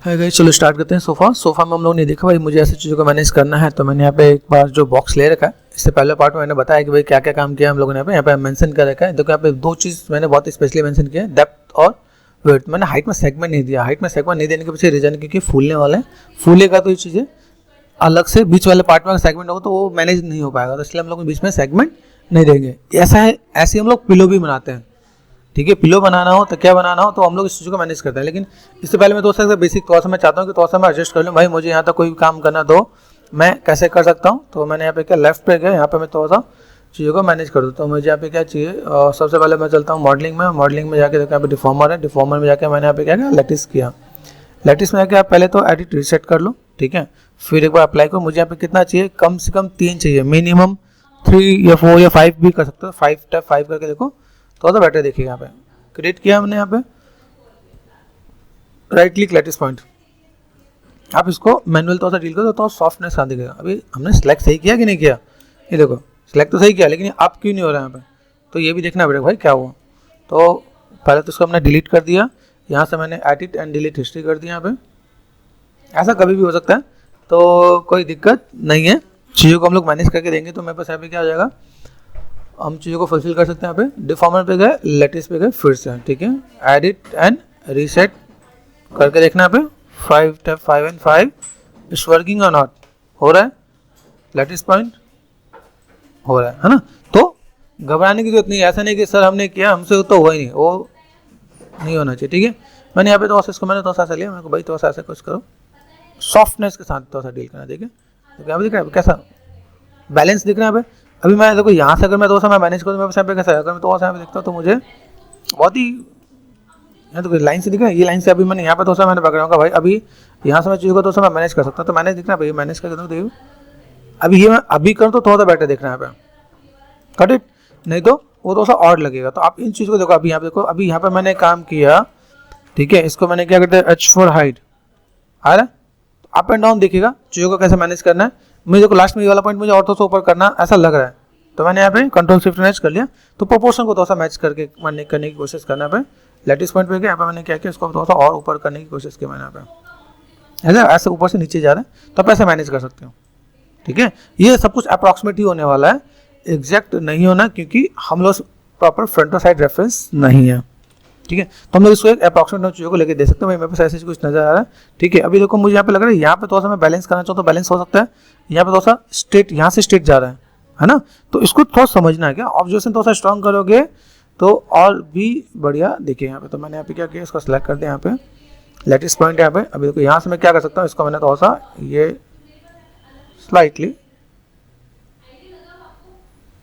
है गाइस, चलो स्टार्ट करते हैं। सोफा में हम लोग ने देखा भाई मुझे ऐसी चीज़ों को मैनेज करना है, तो मैंने यहाँ पे एक बार जो बॉक्स ले रखा है, इससे पहले पार्ट में मैंने बताया कि भाई क्या क्या काम किया हम लोगों ने यहाँ पे मेंशन कर रखा है। देखो यहाँ पे दो चीज़ मैंने बहुत स्पेशली मेंशन किया है, डेप्थ और वेट। मैंने हाइट में सेगमेंट नहीं दिया। हाइट में सेगमेंट नहीं देने के पीछे रीजन क्योंकि फूलने वाले हैं, फूलेगा तो ये चीज़ें अलग से बीच वाले पार्ट में सेगमेंट होगा तो वो मैनेज नहीं हो पाएगा, तो इसलिए हम लोग बीच में सेगमेंट नहीं देंगे। ऐसा है, ऐसे हम लोग पिलो भी बनाते हैं, ठीक है। पिलो बनाना हो तो क्या बनाना हो तो हम लोग इस चीज़ को मैनेज करते हैं। लेकिन इससे पहले मैं दोस्तों बेसिक थोड़ा सा मैं चाहता हूँ कि थोड़ा सा मैं एडजस्ट कर लूँ। भाई मुझे यहाँ तक कोई काम करना तो मैं कैसे कर सकता हूँ, तो मैंने यहाँ पे क्या लेफ्ट पे गया, यहाँ पे मैं थोड़ा सा चीज़ों को मैनेज कर दूँ। तो मुझे यहाँ पे क्या चाहिए, सबसे पहले मैं चलता हूँ मॉडलिंग में जाके देखो यहाँ पे डिफॉर्मर है, डिफॉर्मर में जाके मैंने यहाँ पे क्या किया, लैटिस किया। लैटिस में जाके आप पहले तो एडिट रीसेट कर लो, ठीक है। फिर एक बार अप्लाई करो। मुझे यहाँ पे कितना चाहिए, कम से कम 3 चाहिए, मिनिमम 3 या 4 या 5 भी कर सकते हो। 5 करके देखो थोड़ा सा बेटर देखिएगा। यहाँ पे क्रिएट किया हमने, यहाँ पे राइट क्लिक लैटिस पॉइंट, आप इसको मैनुअल थोड़ा सा डील करो तो सॉफ्टनेस आ दिखेगा। अभी हमने सेलेक्ट सही किया कि नहीं किया, ये देखो सेलेक्ट तो सही किया लेकिन अब क्यों नहीं हो रहा है यहाँ पे, तो ये भी देखना पड़ेगा भाई क्या हुआ। तो पहले तो इसको हमने डिलीट कर दिया, यहाँ से मैंने एडिट एंड डिलीट हिस्ट्री कर दिया। यहाँ पे ऐसा कभी भी हो सकता है, तो कोई दिक्कत नहीं है। चीज़ों को हम लोग मैनेज करके देंगे तो मेरे पास यहाँ पे क्या हो जाएगा, हम चीज़ों को फुलफिल कर सकते हैं। यहाँ पे डिफॉर्मर पे गए, लेटिस पे गए, फिर से ठीक है, एडिट एंड रीसेट करके देखना। यहाँ पे 5 एंड 5 इज वर्किंग और नॉट, हो रहा है, लेटिस पॉइंट हो रहा है ना। तो घबराने की जरूरत नहीं है, ऐसा नहीं कि सर हमने किया हमसे तो हुआ ही नहीं, वो नहीं होना चाहिए, ठीक है। मैंने यहाँ पे तो इसको मैंने थोड़ा सा लिया, मेरे को भाई थोड़ा सा ऐसा कुछ करो, सॉफ्टनेस के साथ थोड़ा सा डील करना, ठीक है। तो क्या दिख रहा है, कैसा बैलेंस दिख रहा है यहाँ पे। अभी मैं देखो यहाँ से अगर मैं थोड़ा सा मैं मैनेज करूँ, मेरे पे कैसा है, अगर मैं थोड़ा सा यहाँ पे देखता हूँ तो मुझे बहुत ही यहाँ तो लाइन से दिख रहा है, ये लाइन से अभी मैंने यहाँ पे थोड़ा सा मैंने पकड़ा होगा भाई। अभी यहाँ से मैं चीज़ों को थोड़ा सा मैं मैनेज कर सकता हूँ, तो मैनेज दिख रहा है भाई, मैनेज करके देखो। अभी ये मैं अभी करूँ तो थोड़ा सा बेटर दिख रहा है यहाँ पे, कट इट, नहीं तो वो थोड़ा सा और लगेगा। तो आप इन चीज़ों को देखो, अभी यहाँ पे देखो, अभी यहाँ पे मैंने काम किया, ठीक है। इसको मैंने क्या करते हैं, H4 हाइट आ रहा है, अप एंड डाउन देखिएगा चीज़ों को कैसे मैनेज करना है। मुझे देखो लास्ट में ये वाला पॉइंट मुझे और थोड़ा सा ऊपर करना ऐसा लग रहा है, तो मैंने यहाँ पे कंट्रोल शिफ्ट मैच कर लिया। तो प्रोपोर्शन को थोड़ा सा मैच करके करने की कोशिश करना है। लेटिस पॉइंट पे गया, यहाँ पे मैंने क्या किया, इसको थोड़ा सा और ऊपर करने की कोशिश की मैंने। यहाँ पे ऐसे ऊपर से नीचे जा रहा है, तो आप ऐसे मैनेज कर सकते हो, ठीक है। ये सब कुछ अप्रॉक्सीमेट ही होने वाला है, एग्जैक्ट नहीं होना, क्योंकि हम लोग प्रॉपर फ्रंट और साइड रेफरेंस नहीं है, ठीक है। तो हम लोग इसको एक अप्रॉक्सीमेट चीज़ों को लेकर दे सकते हैं। भाई मेरे पास ऐसे कुछ नजर आ रहा है, ठीक है। अभी देखो मुझे यहाँ पे लग रहा है, यहाँ पे थोड़ा सा मैं बैलेंस करना चाहूँ तो बैलेंस हो सकता है, यहाँ पे थोड़ा सा स्ट्रेट, यहाँ से स्ट्रेट जा रहा है ना। तो इसको थोड़ा समझना है, क्या ऑब्जर्वेशन थोड़ा सा स्ट्रॉन्ग करोगे तो और भी बढ़िया देखिए यहाँ पे। तो मैंने यहाँ पे क्या किया, इसको सेलेक्ट कर दिया, यहाँ पे लेटेस्ट पॉइंट यहाँ पे। अभी देखो यहाँ से मैं क्या कर सकता हूँ, इसको मैंने थोड़ा सा ये स्लाइटली,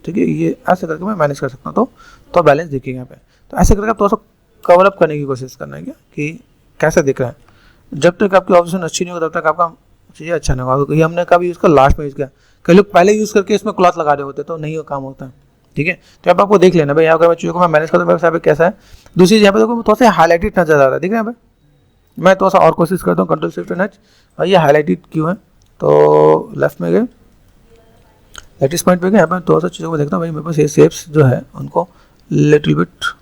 ठीक है, ये ऐसे करके मैं मैनेज कर सकता हूँ। तो बैलेंस देखिए यहाँ पे, तो ऐसे करके थोड़ा सा कवर अप करने की कोशिश करना है, क्या कि कैसा दिख रहा है। जब तक आपकी ऑब्जर्वेशन अच्छी नहीं होगी तब तक आपका चीज़ें अच्छा नहीं होगा। ये हमने कभी यूज़ कर लास्ट में यूज़ किया, कई लोग पहले यूज़ करके इसमें क्लॉथ लगा रहे होते तो नहीं काम होता है, ठीक है। तो अब आपको देख लेना भाई, यहाँ अगर मैं चीज़ों को मैं मैनेज करता हूँ यहाँ पे कैसा है। दूसरी चीज़ यहाँ पे देखो थोड़ा सा हाईलाइटेड नजर आ रहा है, ठीक है। यहाँ पे मैं थोड़ा सा और कोशिश करता हूँ, कंट्रोल शिफ्ट एच, भाई ये हाईलाइटेड क्यों है। तो लेफ्ट में गए, लेटेस्ट पॉइंट पे गए, यहाँ पर थोड़ा सा चीज़ों को देखता हूँ भाई। मेरे पास ये शेप्स जो है उनको लिटिल बिट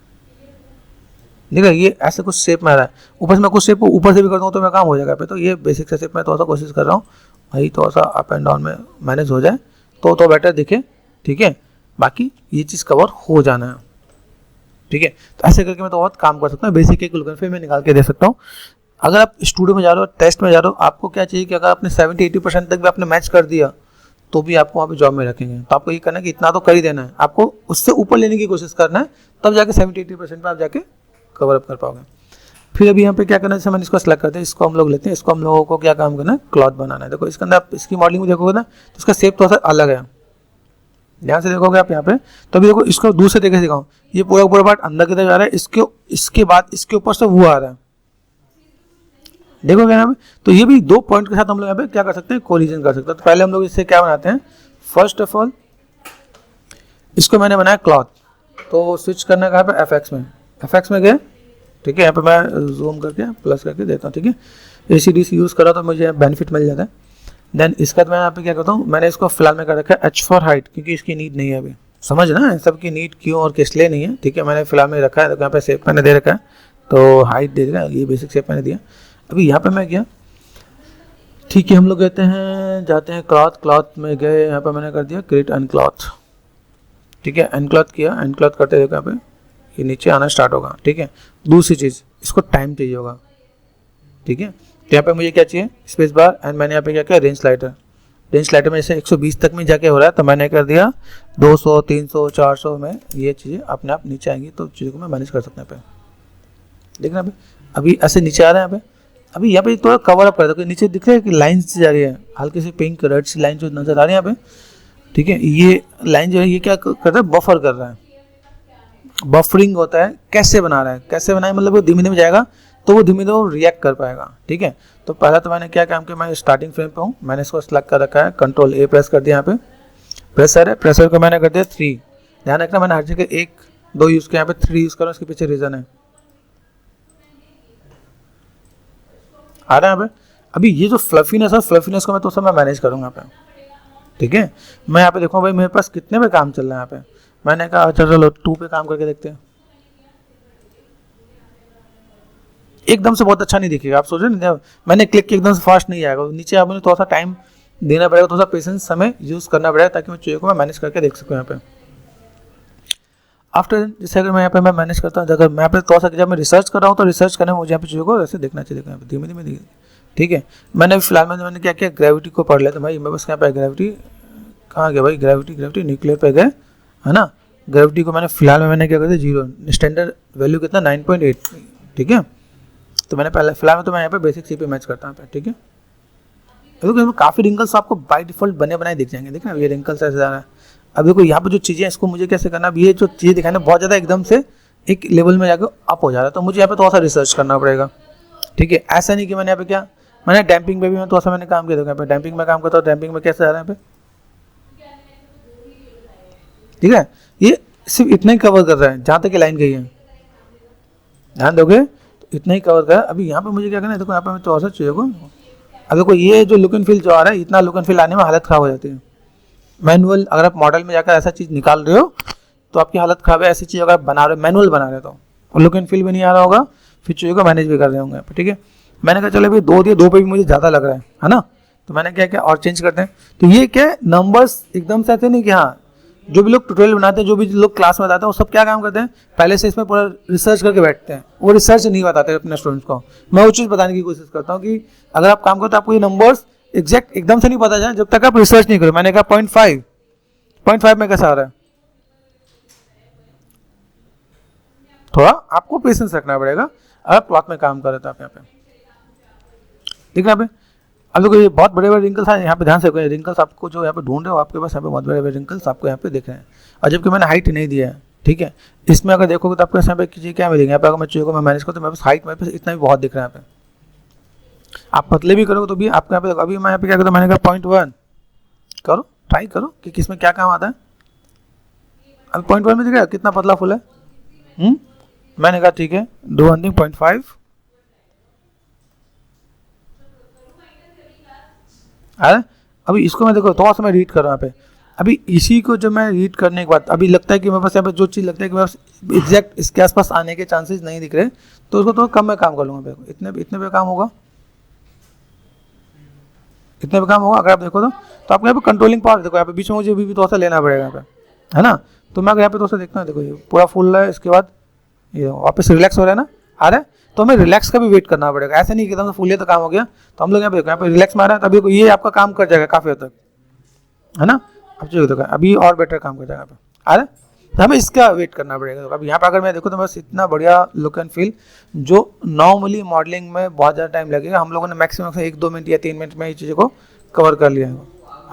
देखा, ये ऐसे कुछ शेप में आ रहा है। ऊपर से मैं कुछ शेप को ऊपर से भी कर दूँ तो मेरा काम हो जाएगा पे। तो ये बेसिक सा शेप मैं थोड़ा सा कोशिश कर रहा हूँ भाई, थोड़ा सा अप एंड डाउन में मैनेज हो जाए तो बेटर दिखे, ठीक है। बाकी ये चीज़ कवर हो जाना है, ठीक है। तो ऐसे करके मैं तो बहुत काम कर सकता हूँ, बेसिक एक लुक फिर मैं निकाल के दे सकता हूँ। अगर आप स्टूडियो में जा रहे हो, टेस्ट में जा रहे हो, आपको क्या चाहिए कि अगर आपने 70-80% तक भी आपने मैच कर दिया तो भी आपको वहाँ पे जॉब में रखेंगे। तो आपको ये करना है कि इतना तो कर ही देना है, आपको उससे ऊपर लेने की कोशिश करना है, तब जाके 70-80% पे आप जाके कवर अप कर पाओगे। फिर अभी यहाँ पे क्या करना है, जैसे मैंने इसको सेलेक्ट करते हैं, इसको हम लोग लेते हैं, इसको हम लोगों को क्या काम करना है, क्लॉथ बनाना है। देखो इसके अंदर आप इसकी मॉडलिंग में देखोगे ना तो इसका शेप थोड़ा सा अलग है, ध्यान से देखोगे आप यहाँ पे। तो अभी देखो इसको दूसरे तरीके से दिखाऊँ, ये पूरा पार्ट अंदर की तरफ जा रहा है, इसके बाद इसके ऊपर से वो आ रहा है, देखोगे यहाँ पे। तो ये भी 2 पॉइंट के साथ हम लोग यहाँ पे क्या कर सकते हैं, कोलिजन कर सकते हैं। तो पहले हम लोग इससे क्या बनाते हैं, फर्स्ट ऑफ ऑल इसको मैंने बनाया क्लॉथ, तो स्विच करना कहाँ पे, एफएक्स में गए, ठीक है। यहाँ पे मैं जूम करके प्लस करके देता हूँ, ठीक है। ACDC यूज़ करा तो मुझे बेनिफिट मिल जाता है। देन इसके बाद मैं यहाँ पे क्या करता हूँ, मैंने इसको फिलहाल में कर रखा है H4 हाइट, क्योंकि इसकी नीड नहीं है अभी, समझ ना सबकी नीड क्यों और किस लिए नहीं है, ठीक है। मैंने फिलहाल में रखा है, तो यहाँ पे शेप मैंने दे रखा है, तो हाइट दे रखा है, ये बेसिक शेप मैंने दिया। अभी यहाँ पे मैं गया, ठीक है, हम लोग कहते हैं जाते हैं क्लॉथ में गए, यहाँ पे मैंने कर दिया क्रिएट अनक्लॉथ, ठीक है, अनक्लॉथ किया, अनक्लॉथ करते देखो यहाँ पे ये नीचे आना स्टार्ट होगा, ठीक है। दूसरी चीज़, इसको टाइम चाहिए होगा, ठीक है। तो यहाँ पे मुझे क्या चाहिए, स्पेस बार, एंड मैंने यहाँ पे क्या किया, रेंज स्लाइडर में जैसे 120 तक में जाके हो रहा है तो मैंने कर दिया 200, 300, 400 में, ये चीज़ें अपने आप नीचे आएंगी, तो चीज़ों को मैं मैनेज कर सकता हूँ यहाँ पे, देखना पे अभी ऐसे नीचे आ रहा है यहाँ पे। अभी यहाँ पे थोड़ा कवर अप कर दो, नीचे दिख रहा है कि लाइन्स जा रही है, हल्की सी पिंक रेड सी लाइन जो नजर आ रही है यहाँ पे, ठीक है। ये लाइन जो है ये क्या कर रहा है, बफर कर रहा है, बफरिंग होता है, कैसे बना रहा है, कैसे बनाए मतलब वो धीमे धीमे जाएगा तो वो धीमे धीमे रिएक्ट कर पाएगा, ठीक है। तो पहला तो मैंने क्या काम किया, मैं स्टार्टिंग फ्रेम पे हूँ, मैंने इसको सेलेक्ट कर रखा है, कंट्रोल ए प्रेस कर दिया, यहाँ पे प्रेशर है, प्रेशर को मैंने कर दिया 3, ध्यान रखना मैंने हर जगह 1, 2 यूज़ किया, यहाँ पे 3 यूज़ करो, इसके पीछे रीज़न है, आ रहा है यहाँ पे। अभी ये जो फ्लफीनेस है, फ्लफीनेस को मैं तो सब मैं मैनेज करूँगा यहाँ पे, ठीक है। मैं यहाँ पे देखूँ भाई मेरे पास कितने पे काम चल रहा है, यहाँ पे मैंने कहा चलो 2 पे काम करके देखते हैं, एकदम से बहुत अच्छा नहीं दिखेगा, आप सोच रहे नहीं, मैंने क्लिक किया एकदम से फास्ट नहीं आएगा, नीचे आपने थोड़ा सा टाइम देना पड़ेगा, थोड़ा सा पेशेंस समय यूज़ करना पड़ेगा ताकि मैं चीज़ों को मैं मैनेज करके देख सकूँ यहाँ पे। आफ्टर जैसे अगर मैं यहाँ पे मैं मैनेज करता हूँ, अगर मैं यहाँ पे थोड़ा सा जब मैं रिसर्च कर रहा हूँ तो रिसर्च करने में मुझे यहाँ पे चीज़ों को ऐसे देखना चाहिए, यहाँ पे धीमे धीमे, ठीक है। मैंने फिलहाल में मैंने क्या किया, ग्रेविटी को पढ़ लिया, तो भाई मैं बस यहाँ पे ग्रेविटी कहाँ गया भाई, ग्रेविटी न्यूक्लियर पे गए, है ना। ग्रेविटी को मैंने फिलहाल में मैंने क्या कर दिया 0, स्टैंडर्ड वैल्यू कितना 9.8, ठीक है। तो मैंने पहले फिलहाल में तो मैं यहाँ पे बेसिक सी पे मैच करता हूँ, ठीक है। देखो काफ़ी रिंकल्स आपको बाय डिफॉल्ट बने बनाए दिख जाएंगे, देखना ये रिंकल्स ऐसे जा रहा है। अब देखो यहाँ पे जो चीज़ें हैं इसको मुझे कैसे करना, अब ये जो चीज़ें दिखाना बहुत ज़्यादा एकदम से एक लेवल में जाकर अप हो जा रहा है, तो मुझे यहाँ पे थोड़ा सा रिसर्च करना पड़ेगा, ठीक है। ऐसा नहीं कि मैंने यहाँ पे क्या, मैंने डैम्पिंग पे भी मैं थोड़ा सा मैंने काम किया, देखो यहाँ पे डैम्पिंग में काम करता हूँ, डैम्पिंग में कैसे आ रहा है यहाँ पे, ठीक है। ये सिर्फ इतना ही कवर कर रहा है जहाँ तक की लाइन गई है, ध्यान दोगे तो इतना ही कवर कर रहा है। अभी यहाँ पे मुझे क्या करना है, देखो यहाँ पे मैं थोड़ा सा चीज़ों को, अब देखो ये जो लुक एंड फील जो आ रहा है, इतना लुक एंड फील आने में हालत ख़राब हो जाती है। मैनुअल अगर आप मॉडल में जाकर ऐसा चीज़ निकाल रहे हो तो आपकी हालत ख़राब है, ऐसी चीज़ अगर आप बना रहे हो मैनुअल बना रहे हो तो लुक एंड फील भी नहीं आ रहा होगा, फिर चीज़ों को मैनेज भी कर रहे होंगे यहाँ पे, ठीक है। मैंने कहा चलो भाई 2 दिए, 2 पे भी मुझे ज़्यादा लग रहा है ना, तो मैंने क्या किया और चेंज करते हैं। तो ये क्या है, नंबर्स एकदम से ऐसे नहीं कि हाँ, जो भी लोग ट्यूटोरियल बनाते हैं, जो भी लोग क्लास में बताते हैं, वो सब क्या काम करते हैं, पहले से इसमें पूरा रिसर्च करके बैठते हैं, वो रिसर्च नहीं बताते अपने स्टूडेंट्स को। मैं वो चीज़ बताने की कोशिश करता हूँ कि अगर आप काम करो तो आपको ये नंबर्स एग्जैक्ट एकदम से नहीं पता जाए जब तक आप रिसर्च नहीं करो। मैंने कहा 0.5 में कैसा आ रहा है, थोड़ा आपको पेशेंस रखना पड़ेगा अगर प्लॉट में काम कर रहे तो आप यहाँ पे ठीक है। यहाँ पे अब देखो ये बहुत बड़े बड़े रिंकल्स हैं, यहाँ पे ध्यान से रिंकल्स आपको जो यहाँ पे ढूंढ रहे हो, आपके पास यहाँ पे बहुत बड़े बड़े रिंकल्स आपको यहाँ पे दिख रहे हैं, और जबकि मैंने हाइट नहीं दिया है, ठीक है। इसमें अगर देखोगे तो आपको यहाँ पे चीज़ें क्या मिलेंगे, यहाँ पे अगर मैं चीज़ों को मैं मैनेज करूँ तो मेरे पास हाइट मेरे पास इतना भी बहुत दिख रहा है यहाँ पे। आप पतले भी करोगे तो भी आपको यहाँ पे, अभी मैं यहाँ पे क्या करता हूँ, मैंने कहा 0.1 करो, ट्राई करो कि किसमें क्या काम आता है। अभी 0.1 में दिख रहा है कितना पतला फुल है, मैंने कहा ठीक है डू वन थिंग 0.5, अरे अभी इसको मैं देखो थोड़ा सा मैं रीड कर रहा हूँ यहाँ पे। अभी इसी को जब मैं रीड करने के बाद अभी लगता है कि मेरे पास यहाँ पे जो चीज़ लगता है कि मेरे पास एग्जैक्ट इसके आसपास आने के चांसेस नहीं दिख रहे, तो उसको तो कम मैं काम कर लूँगा, इतने पे काम होगा, इतने पे काम होगा। अगर आप देखो तो आपको यहाँ पे कंट्रोलिंग पावर देखो, यहाँ पे बीच में मुझे भी थोड़ा सा लेना पड़ेगा यहाँ पे, है ना। तो मैं अगर यहाँ पे थोड़ा सा देखता हूँ, देखो ये पूरा फुल है, इसके बाद ये वापस रिलैक्स हो रहा है ना, आ रहा है, तो हमें रिलैक्स का भी वेट करना पड़ेगा। ऐसे नहीं कि एकदम से फुल तो काम हो गया, तो हम लोग यहाँ पे रिलैक्स मारा है, तभी ये आपका काम कर जाएगा काफ़ी हद तक, है ना। अब जो देखो अभी और बेटर काम कर जाएगा यहाँ पे, आ रहा है, तो हमें इसका वेट करना पड़ेगा। तो अब यहाँ पर अगर मैं देखूँ तो बस इतना बढ़िया लुक एंड फील जो नॉर्मली मॉडलिंग में बहुत ज़्यादा टाइम लगेगा, हम लोगों ने मैक्सिमम 1-2 मिनट या 3 मिनट में ये चीज़ों को कवर कर लिया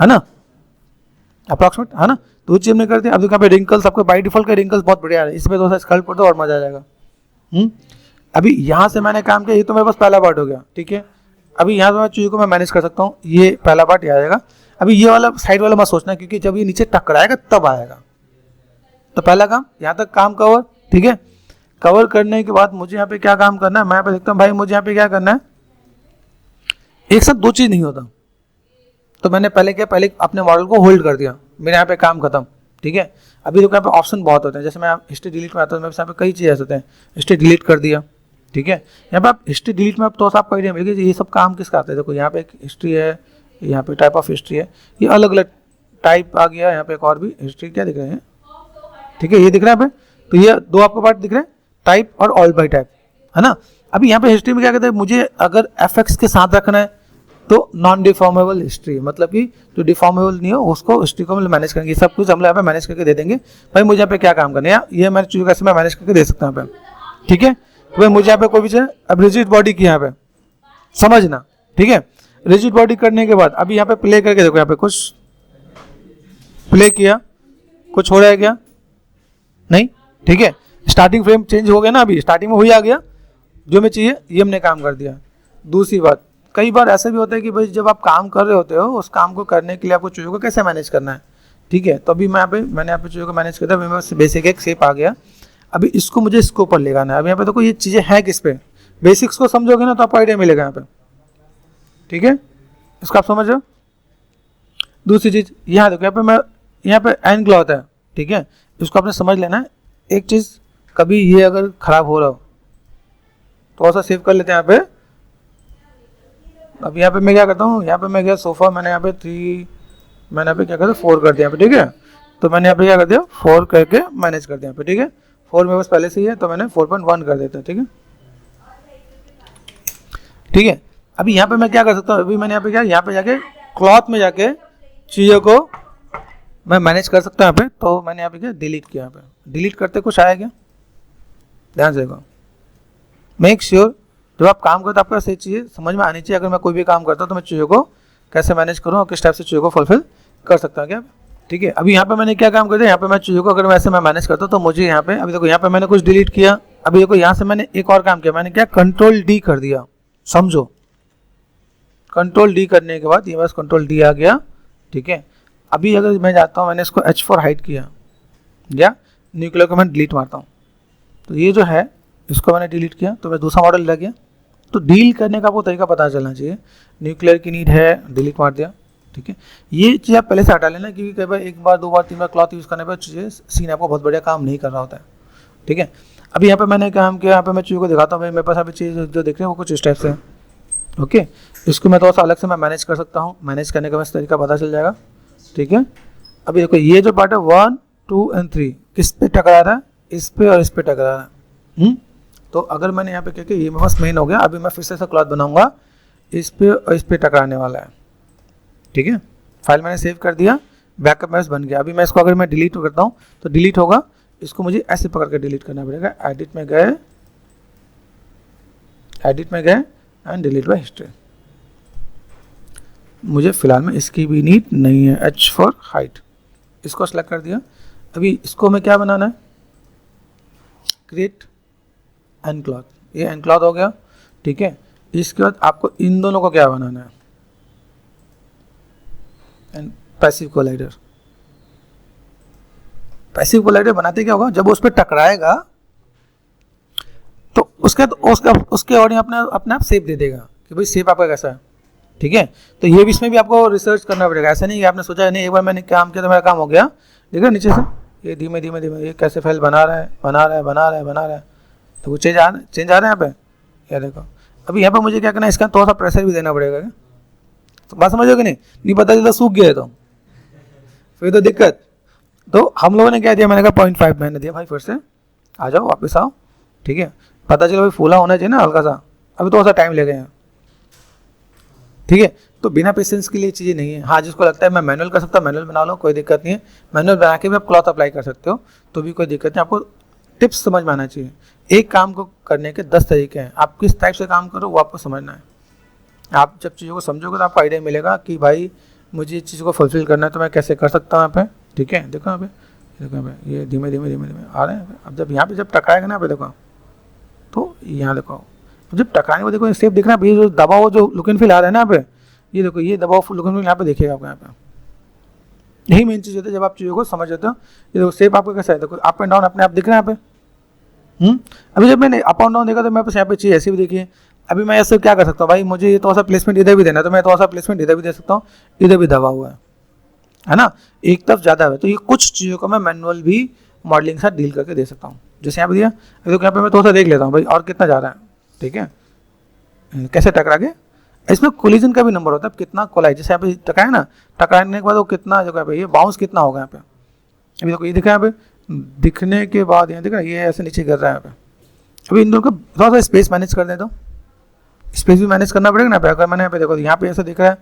है ना, अप्रॉक्सीमेट, है ना। तो वो चीज़ हमने कर दिया। अब देखो यहाँ पे रिंकल्स आपको बाई डिफॉल्ट का रिंकल्स बहुत बढ़िया है, इसमें थोड़ा सा स्कल्प कर दो और मजा आ जाएगा। अभी यहाँ से मैंने काम किया, ये तो मेरे पास पहला पार्ट हो गया, ठीक है। अभी यहाँ से मैं चीज़ों को मैं मैनेज कर सकता हूँ, ये पहला पार्ट यहाँ आएगा। अभी ये वाला साइड वाला मत सोचना, क्योंकि जब ये नीचे टकराएगा तब आएगा। तो पहला काम यहाँ तक काम कवर, ठीक है। कवर करने के बाद मुझे यहाँ पे क्या काम करना है, मैं यहाँ पे देखता हूँ भाई मुझे यहाँ पे क्या करना है, एक साथ 2 चीज़ नहीं होता। तो मैंने पहले अपने मॉडल को होल्ड कर दिया, मेरे यहाँ पे काम खत्म, ठीक है। अभी देखो यहाँ पे ऑप्शन बहुत होते हैं, जैसे मैं हिस्ट्री डिलीट में आता हूँ, मेरे यहाँ पे कई चीज़ें ऐसे होते हैं, हिस्ट्री डिलीट कर दिया, ठीक है। यहाँ पे आप हिस्ट्री डिलीट में आप तो आपको आइडिया मिलेगी ये सब काम किसका आता है। देखो यहाँ पे एक हिस्ट्री है, यहाँ पे टाइप ऑफ हिस्ट्री है, ये अलग अलग टाइप आ गया। यहाँ पे एक और भी हिस्ट्री क्या दिख रहे हैं, ठीक है, ये दिख रहा है यहाँ पे। तो ये दो आपको पार्ट दिख रहे हैं, टाइप और ऑल बाय टाइप, है ना। अभी यहाँ पे हिस्ट्री में क्या कहते हैं, मुझे अगर एफ के साथ रखना है तो नॉन डिफॉर्मेबल हिस्ट्री, मतलब कि जो डिफॉर्मेबल नहीं हो उसको हिस्ट्री को मैनेज करेंगे। सब कुछ हम लोग यहाँ पे मैनेज करके दे देंगे। भाई मुझे यहाँ पे क्या काम करना है, ये मैं चीज़ कैसे मैं मैनेज करके दे सकता हूँ यहाँ पे, ठीक है। तो भाई मुझे यहाँ पे कोई भी चाहिए, अब रिजिड बॉडी की यहाँ पे समझना, ठीक है। रिजिड बॉडी करने के बाद अभी यहाँ पे प्ले करके देखो, यहाँ पे कुछ प्ले किया, कुछ हो रहा है क्या, नहीं, ठीक है। स्टार्टिंग फ्रेम चेंज हो गया ना, अभी स्टार्टिंग में वही आ गया जो मैं चाहिए, ये हमने काम कर दिया। दूसरी बात, कई बार ऐसा भी होता है कि भाई जब आप काम कर रहे होते हो उस काम को करने के लिए आपको चीज़ों को कैसे मैनेज करना है, ठीक है। तो अभी मैंने यहाँ पे चीज़ों को मैनेज किया, मेरे बेसिक एक शेप आ गया। अभी इसको मुझे इसके ऊपर ले जाना है। अब यहाँ पे देखो ये चीज़ें हैं किस पे, बेसिक्स को समझोगे ना तो आपको आइडिया मिलेगा यहाँ पे, ठीक है। इसको आप समझ रहे हो। दूसरी चीज़ यहाँ देखो, यहाँ पे एंड क्लॉथ है, ठीक है, इसको आपने समझ लेना है। एक चीज़, कभी ये अगर खराब हो रहा हो तो ऐसा सेव कर लेते हैं यहाँ पे। अब यहाँ पे मैं क्या करता हूँ, यहाँ पे मैं गया सोफा, मैंने यहाँ पे 3, मैंने यहाँ पे क्या करता 4 कर दिया यहाँ पे, ठीक है। तो मैंने यहाँ पे क्या कर दिया 4 करके मैनेज कर दिया यहाँ पे, ठीक है। 4 मेरे पास पहले से ही है तो मैंने 4.1 कर देता है, ठीक है, ठीक है। अभी यहाँ पे मैं क्या कर सकता हूँ, अभी मैंने यहाँ पे क्या, यहाँ पे जाके क्लॉथ में जाके चीज़ों को मैं मैनेज कर सकता हूँ यहाँ पे। तो मैंने यहाँ पे क्या डिलीट किया, यहाँ पे डिलीट करते कुछ आया क्या, ध्यान से देखो। मेक श्योर जब आप काम करते हो आपको सही चीज़ें समझ में आनी चाहिए। अगर मैं कोई भी काम करता हूँ तो मैं चीज़ों को कैसे मैनेज करूँ और किस टाइप से चीज़ों को फुलफिल कर सकता हूँ क्या, ठीक है। अभी यहाँ पे मैंने क्या काम कर दिया, यहाँ पे मैं चीज़ों को अगर वैसे मैं मैनेज करता हूँ तो मुझे यहाँ पे, अभी देखो यहाँ पे मैंने कुछ डिलीट किया। अभी देखो यहाँ से मैंने एक और काम किया, मैंने क्या Ctrl+D कर दिया, समझो। Ctrl+D करने के बाद ये बस Ctrl+D आ गया, ठीक है। अभी अगर मैं जाता हूँ, मैंने इसको H4 हाइड किया या न्यूक्लियर को मैं डिलीट मारता हूँ, तो ये जो है इसको मैंने डिलीट किया तो मैं दूसरा मॉडल लग गया। तो डील करने का वो तरीका पता चलना चाहिए। न्यूक्लियर की नीड है, डिलीट मार दिया, ठीक है। ये चीज़ आप पहले से हटा लेना, क्योंकि कई बार 1 बार 2 बार 3 बार क्लॉथ यूज़ करने पर चीज़ें सीन आपको बहुत बढ़िया काम नहीं कर रहा होता है, ठीक है। अभी यहाँ पे मैंने काम किया, यहाँ पे मैं चीज़ों को दिखाता हूँ। भाई मेरे पास अभी चीज़ जो देख रहे हैं वो कुछ इस टाइप से है, ओके। इसको मैं थोड़ा सा अलग से मैं मैनेज कर सकता हूँ, मैनेज करने का बस तरीका पता चल जाएगा, ठीक है। अभी देखो ये जो पार्ट है 1, 2 और 3 किस पे टकरा रहा है, इस पे और इस पे टकरा रहा है। तो अगर मैंने यहाँ पे क्या किया, ये मेरे पास मेन हो गया। अभी मैं फिर से ऐसा क्लॉथ बनाऊंगा, इस पे और इस पे टकराने वाला है, ठीक है। फाइल मैंने सेव कर दिया, बैकअप मैच बन गया। अभी मैं इसको अगर मैं डिलीट करता हूँ तो डिलीट होगा, इसको मुझे ऐसे पकड़ के डिलीट करना पड़ेगा। एडिट में गए एंड डिलीट बाय हिस्ट्री। मुझे फिलहाल में इसकी भी नीड नहीं है। H4 हाइट, इसको सेलेक्ट कर दिया। अभी इसको मैं क्या बनाना है, क्रिएट एंड क्लॉथ, ये एंड क्लॉथ हो गया, ठीक है। इसके बाद आपको इन दोनों को क्या बनाना है, and passive collider. Passive collider बनाते क्या होगा, जब उस पर टकराएगा तो उसके अकॉर्डिंग अपने आप शेप दे देगा कि भाई शेप आपका कैसा है, ठीक है। तो ये भी इसमें भी आपको रिसर्च करना पड़ेगा। ऐसा नहीं कि आपने सोचा नहीं, एक बार मैंने काम किया तो मेरा काम हो गया। देखो नीचे से ये धीमे धीमे ये कैसे फाइल बना रहा है, तो वो चेंज आ रहा है यहाँ पे, ये देखो। अभी यहाँ पे मुझे क्या करना है, इसका थोड़ा सा प्रेशर भी देना पड़ेगा क्या, तो बात समझोगे नहीं पता चलता सूख गया है तो फिर तो दिक्कत। तो हम लोगों ने क्या दिया, मैंने कहा 0.5 मैंने दिया। भाई फिर से आ जाओ, वापस आओ, ठीक है। पता चला भाई फूला होना चाहिए ना हल्का सा, अभी थोड़ा सा टाइम लगेगा, ठीक है। तो बिना पेशेंस के लिए चीज़ें नहीं है। हाँ, जिसको लगता है मैं मैनुअल कर सकता हूँ मैनुअल बना लो, कोई दिक्कत नहीं है। मैनुअल बना के भी आप क्लॉथ अप्लाई कर सकते हो, तो भी कोई दिक्कत नहीं। आपको टिप्स समझ में आना चाहिए। एक काम को करने के 10 तरीके हैं, आप किस टाइप से काम करो वो आपको समझना है। आप जब चीज़ों को समझोगे तो आपको आइडिया मिलेगा कि भाई मुझे इस चीज़ को फुलफिल करना है तो मैं कैसे कर सकता हूँ यहाँ पे, ठीक है। देखो यहाँ पे ये धीमे धीमे आ रहे हैं। अब जब यहाँ पे जब टकराएगा ना, यहाँ पे देखो, तो यहाँ देखो जब टकराने को देखो शेप दिख रहा है। ये जो दबाव जो लुक एंड फील आ रहा है ना यहाँ पे, ये देखो ये दबाव लुक एंड फील यहाँ पे देखिएगा आपको। यहाँ पे यही मेन चीज़ होती है जब आप चीज़ों को समझ जाते हो। ये देखो शेप आपका कैसा है, देखो अप एंड डाउन अपने आप दिख रहा है यहाँ पे। अभी जब मैंने अप एंड डाउन देखा तो मेरे पास यहाँ पे चीज़ ऐसी भी देखी है। अभी मैं ऐसे क्या कर सकता हूँ, भाई मुझे ये थोड़ा सा प्लेसमेंट इधर भी देना है तो मैं थोड़ा सा प्लेसमेंट इधर भी दे सकता हूँ, इधर भी दबा हुआ है ना, एक तरफ ज़्यादा है। तो ये कुछ चीज़ों को मैं मैनुअल भी मॉडलिंग के साथ डील करके दे सकता हूँ। जैसे यहाँ पे दिया, देखो यहाँ पे मैं थोड़ा सा देख लेता हूँ भाई और कितना जा रहा है, ठीक है, कैसे टकरा के। इसमें कोलिजन का भी नंबर होता है, कितना कोलाइड, जैसे यहाँ पे टकराया ना, टकराने के बाद वो कितना जो है ये बाउंस कितना होगा यहाँ पे। अभी देखो ये दिखा यहाँ पे, दिखने के बाद यहाँ दिख रहा है ये ऐसे नीचे गिर रहा है यहाँ पे। अभी इन दोनों का थोड़ा सा स्पेस मैनेज कर दें, तो स्पेस भी मैनेज करना पड़ेगा ना पे। अगर मैंने यहाँ पे देखो यहाँ पे ऐसा दिख रहा है,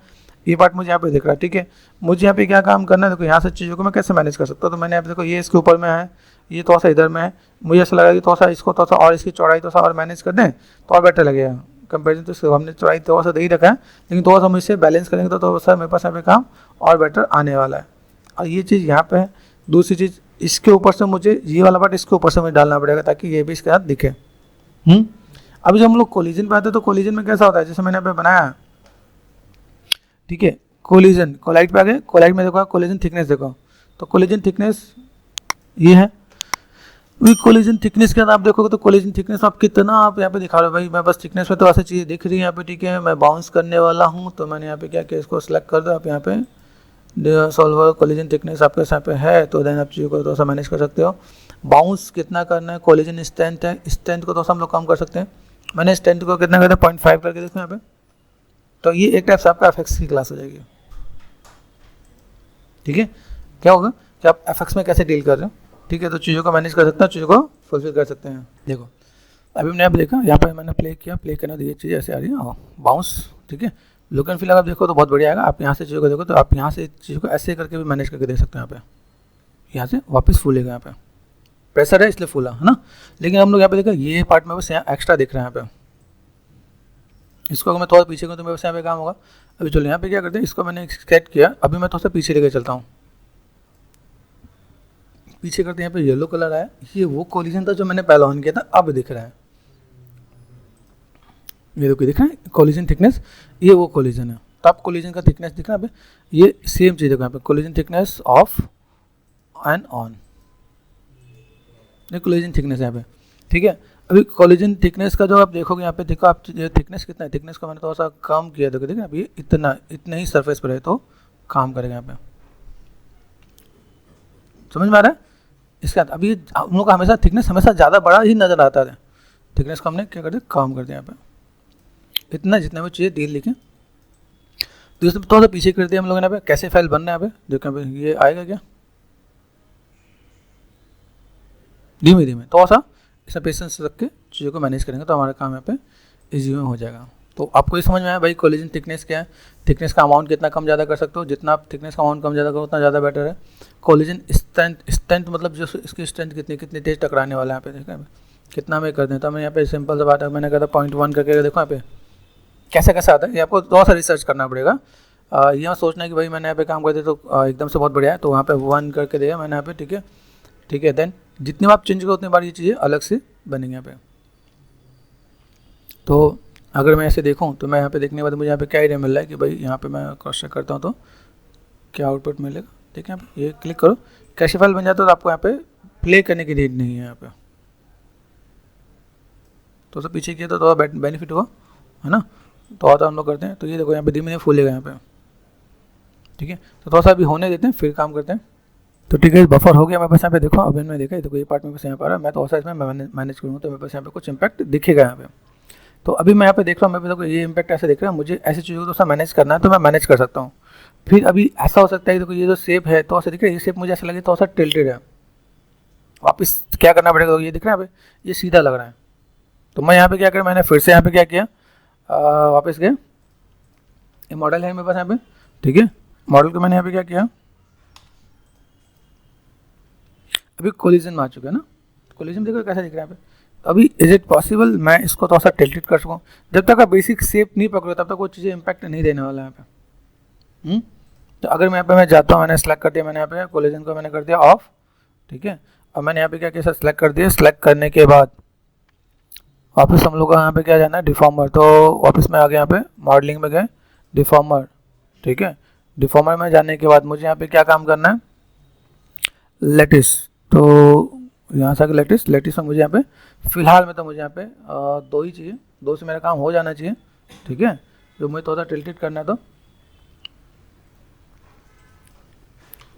ये पार्ट मुझे यहाँ पे दिख रहा है, ठीक है, मुझे यहाँ पे क्या काम करना है, देखो यहाँ से चीज़ों को मैं कैसे मैनेज कर सकता हूँ। तो मैंने यहाँ पे देखो ये इसके ऊपर में है, ये थोड़ा सा इधर में है, मुझे ऐसा लगा कि थोड़ा सा इसको थोड़ा सा और इसकी चौड़ाई थोड़ा सा और मैनेज कर दें तो और बेटर लगेगा। कंपेरिजन तो हमने चौड़ाई थोड़ा सा दे ही रखा है, लेकिन थोड़ा सा हम इससे बैलेंस करेंगे तो थोड़ा सा मेरे पास यहाँ पे काम और बेटर आने वाला है। और ये चीज़ यहाँ पे है। दूसरी चीज़, इसके ऊपर से मुझे ये वाला पार्ट इसके ऊपर से मुझे डालना पड़ेगा ताकि ये भी इसके साथ दिखे। अभी जब हम लोग कोलिजन पे आते हैं तो कोलिजन में कैसा होता है, जैसे मैंने यहाँ पे बनाया, ठीक है, कोलिजन, कोलाइड पे आ गए, कोलाइड में देखो कोलिजन थिकनेस देखो, तो कोलिजन थिकनेस ये है। कोलिजन थिकनेस के बाद आप देखोगे तो कोलिजन थिकनेस आप कितना आप यहाँ पे दिखा रहे हो, भाई मैं बस थिकनेस में तो ऐसी चीज़ें दिख रही है यहाँ पे, ठीक है, मैं बाउंस करने वाला हूँ, तो मैंने यहाँ पे क्या किया, इसको सेलेक्ट कर दो आप यहाँ पे सॉल्वर कोलिजन थिकनेस आपके यहाँ पे है, तो देन आप चीज़ों को थोड़ा सा मैनेज कर सकते हो। बाउंस कितना करना है, कोलिजन स्ट्रेंथ है, स्ट्रेंथ को थोड़ा सा हम लोग कम कर सकते हैं। मैंने स्ट्रेंथ को कितना करता है 0.5 करके देखो यहाँ पे, तो ये एक टाइप से आपका एफएक्स की क्लास हो जाएगी। ठीक है, क्या होगा कि आप एफएक्स में कैसे डील कर रहे हो, ठीक है, तो चीज़ों को मैनेज कर सकते हैं, चीज़ों को फुलफिल कर सकते हैं। देखो अभी मैंने आप देखा यहाँ पर मैंने प्ले किया, प्ले करने ये चीज़ ऐसे आ रही है बाउंस, ठीक है, लुक एंड फील आप देखो तो बहुत बढ़िया आएगा। आप यहाँ से चीज़ों को देखो तो आप यहाँ से चीज़ों को ऐसे करके भी मैनेज करके देख सकते हैं। यहाँ पे यहाँ से वापस फूलेगा, यहाँ पे प्रेशर है इसलिए फूला है ना, लेकिन हम लोग यहाँ पे देखो ये पार्ट में बस यहाँ एक्स्ट्रा दिख रहा है यहाँ पे, इसको अगर मैं थोड़ा पीछे करूँ तो मेरे बस यहाँ पे काम होगा। अभी चलो यहाँ पे क्या करते हैं, इसको मैंने सेट किया, अभी मैं थोड़ा सा पीछे लेके चलता हूँ, पीछे करते हैं, यहाँ पे येलो कलर आया, ये वो कोलिजन था जो मैंने पहले ऑन किया था, अब दिख रहा है, ये देखो दिख रहा है कोलिजन थिकनेस, ये वो कोलिजन है। तो आप कोलिजन का थिकनेस दिख रहा है, ये सेम चीज़ देखो यहाँ पे collision thickness of and on, ये कोलिजन थिकनेस है यहाँ पे, ठीक है। अभी कोलिजन थिकनेस का जो आप देखोगे यहाँ पे, देखो आप थिकनेस कितना है, थिकनेस को मैंने थोड़ा सा कम किया, देखो देखिए अभी इतना ही सरफेस पर है तो काम करेगा यहाँ पे, समझ में आ रहा है। इसके बाद अभी हम लोग का हमेशा थिकनेस हमेशा ज़्यादा बड़ा ही नज़र आता है, थिकनेस को हमने क्या कर दिया, कम कर दिया यहाँ पे, इतना जितना भी चीज़ें डील लिखे। दूसरे थोड़ा सा पीछे कर दिया हम लोगों ने, यहाँ पे कैसे फाइल बनना है, यहाँ पे देखो यहाँ पे ये आएगा क्या, धीमे धीमे थोड़ा सा इसमें पेशेंस रख के चीज़ों को मैनेज करेंगे तो हमारा काम यहाँ पे इजी में हो जाएगा। तो आपको ये समझ में आया भाई कोलिजन थिकनेस क्या है, थिकनेस का अमाउंट कितना कम ज़्यादा कर सकते हो, जितना आप थिकनेस का अमाउंट कम ज़्यादा करो उतना ज़्यादा बेटर है। कोलिजन स्ट्रेंथ मतलब जो इसकी स्ट्रेंथ कितनी तेज टकराने वाला है यहाँ पे, देखा कितना हमें कर दें, तो हमें यहाँ पे सिंपल सा बात है, मैंने कहा था 0.1 करके देखो यहाँ पे कैसे कैसे आता है, ये आपको थोड़ा सा रिसर्च करना पड़ेगा। ये मत सोचना कि भाई मैंने यहाँ पे काम कर दिया तो एकदम से बहुत बढ़िया है, तो वहाँ पे 1 करके दिया मैंने यहाँ पे, ठीक है, ठीक है। देन जितनी बार आप चेंज करो उतनी बार ये चीज़ें अलग से बनेंगी यहाँ पे। तो अगर मैं ऐसे देखूँ तो मैं यहाँ पे देखने के बाद मुझे यहाँ पे क्या आइडिया मिल रहा है कि भाई यहाँ पे मैं क्रॉस चेक करता हूँ तो क्या आउटपुट मिलेगा, ठीक है। यहाँ पे ये क्लिक करो, कैशे फाइल बन जाता है, तो आपको यहाँ पे प्ले करने की नीड नहीं है यहाँ पे, तो सब पीछे किया तो थोड़ा बेनिफिट हुआ है ना। तो और हम लोग करते हैं, तो ये देखो यहाँ पे धीमे धीमे फूलेगा यहाँ पे, ठीक है। तो थोड़ा सा अभी होने देते हैं फिर काम करते हैं। तो ठीक है, बफर हो गया मेरे पास यहाँ पे, देखो अभी मैंने देखा तो ये पार्ट मेरे पास यहाँ पर आ रहा है, मैं तो और इसमें मैनेज करूँगा तो मेरे पास यहाँ पे कुछ इंपैक्ट दिखेगा यहाँ पे। तो अभी मैं यहाँ पे देख रहा हूँ, मेरे पास ये इंपैक्ट ऐसे दिख रहा है, मुझे ऐसी चीज़ों को थोड़ा मैनेज करना है तो मैं मैनेज कर सकता हूँ। फिर अभी ऐसा हो सकता है देखो ये जो शेप है तो ऐसा दिख रहा है, ये शेप मुझे ऐसा लगे तो ऐसा टिल्टेड है, वापस क्या करना पड़ेगा, ये दिख रहा है ये सीधा लग रहा है, तो मैं यहाँ पे क्या करूँ, मैंने फिर से यहाँ पे क्या किया, वापस गए, ये मॉडल है मेरे पास यहाँ पे, ठीक है। मॉडल को मैंने यहाँ पे क्या किया, अभी कोलिजन में आ चुका है ना, कोलिजन देखो कैसा दिख रहा है यहाँ पे। अभी इज इट पॉसिबल मैं इसको थोड़ा सा टिल्टेड कर सकूँ, जब तक आप बेसिक शेप नहीं पकड़ो तब तक वो चीज़ें इंपैक्ट नहीं देने वाला है यहाँ पे। तो अगर मैं यहाँ पे मैं जाता हूँ, मैंने सेलेक्ट कर दिया, मैंने यहाँ पे कोलिजन को मैंने कर दिया ऑफ, ठीक है। और मैंने यहाँ पे क्या किया, सेलेक्ट कर दिया, सेलेक्ट करने के बाद वापस हम लोग को यहाँ पे क्या जाना है, डिफॉर्मर, तो वापस मैं आ गया यहाँ पे मॉडलिंग में गए, डिफॉर्मर, ठीक है। डिफॉर्मर में जाने के बाद मुझे यहाँ पे क्या काम करना है, लेटिस, तो यहाँ से आगे लेटिस में मुझे यहाँ पे फिलहाल में तो मुझे यहाँ पे 2 ही चाहिए, 2 से मेरा काम हो जाना चाहिए, ठीक है। जो मुझे थोड़ा टिल्टेड करना है तो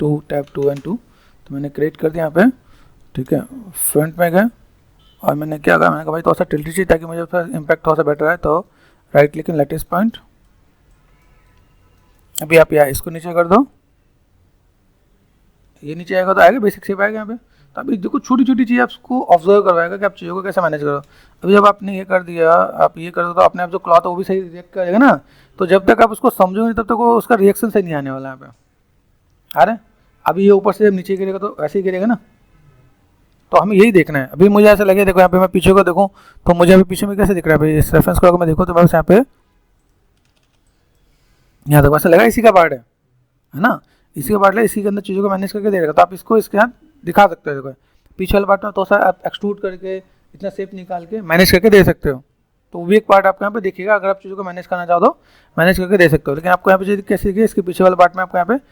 2 टैप 2 एंड 2, तो मैंने क्रिएट कर दिया यहाँ पे, ठीक है। फ्रंट में गए और मैंने क्या कहा, मैंने कहा भाई थोड़ा सा टिल्ट चाहिए ताकि मुझे उसका इम्पैक्ट थोड़ा सा बेटर है, तो राइट क्लिक इन लेटेस्ट पॉइंट। अभी आप यहाँ इसको नीचे कर दो, ये नीचे आएगा तो आएगा, बेसिक शेप आएगा यहाँ पे। तो अभी देखो छोटी छोटी चीज़ आपको ऑब्जर्व करवाएगा कि आप चीज़ों को कैसे मैनेज करो। अभी जब आपने ये कर दिया, आप ये कर दो, तो अपने आप जो क्लॉथ है वो भी सही रिएक्ट करेगा ना। तो जब तक आप उसको समझोगे तब तक वो उसका रिएक्शन सही नहीं आने वाला यहाँ पे। अरे अभी ये ऊपर से जब नीचे गिरेगा तो ऐसे ही गिरेगा ना। तो हमें यही देखना है। अभी मुझे ऐसा लगे, देखो यहाँ पे मैं पीछे को देखूँ तो मुझे अभी पीछे में कैसे दिख रहा है भाई, इस रेफरेंस को अगर मैं देखूँ तो बस यहाँ पे यहाँ तक ऐसा लगा इसी का पार्ट है ना, इसी का पार्ट है, इसी के अंदर चीज़ों को मैनेज करके दे देगा। तो आप इसको इसके साथ दिखा सकते हो। देखो पीछे वाले पार्ट में तो आप एक्सट्रूड करके इतना शेप निकाल के मैनेज करके दे सकते हो। तो वो भी एक पार्ट आपको यहाँ पे देखिएगा, अगर आप चीज़ों को मैनेज करना चाहो तो मैनेज करके दे सकते हो। लेकिन आपको यहाँ पे चीज़ कैसे देखिए, इसके पीछे वाले पार्ट में आपको यहाँ पे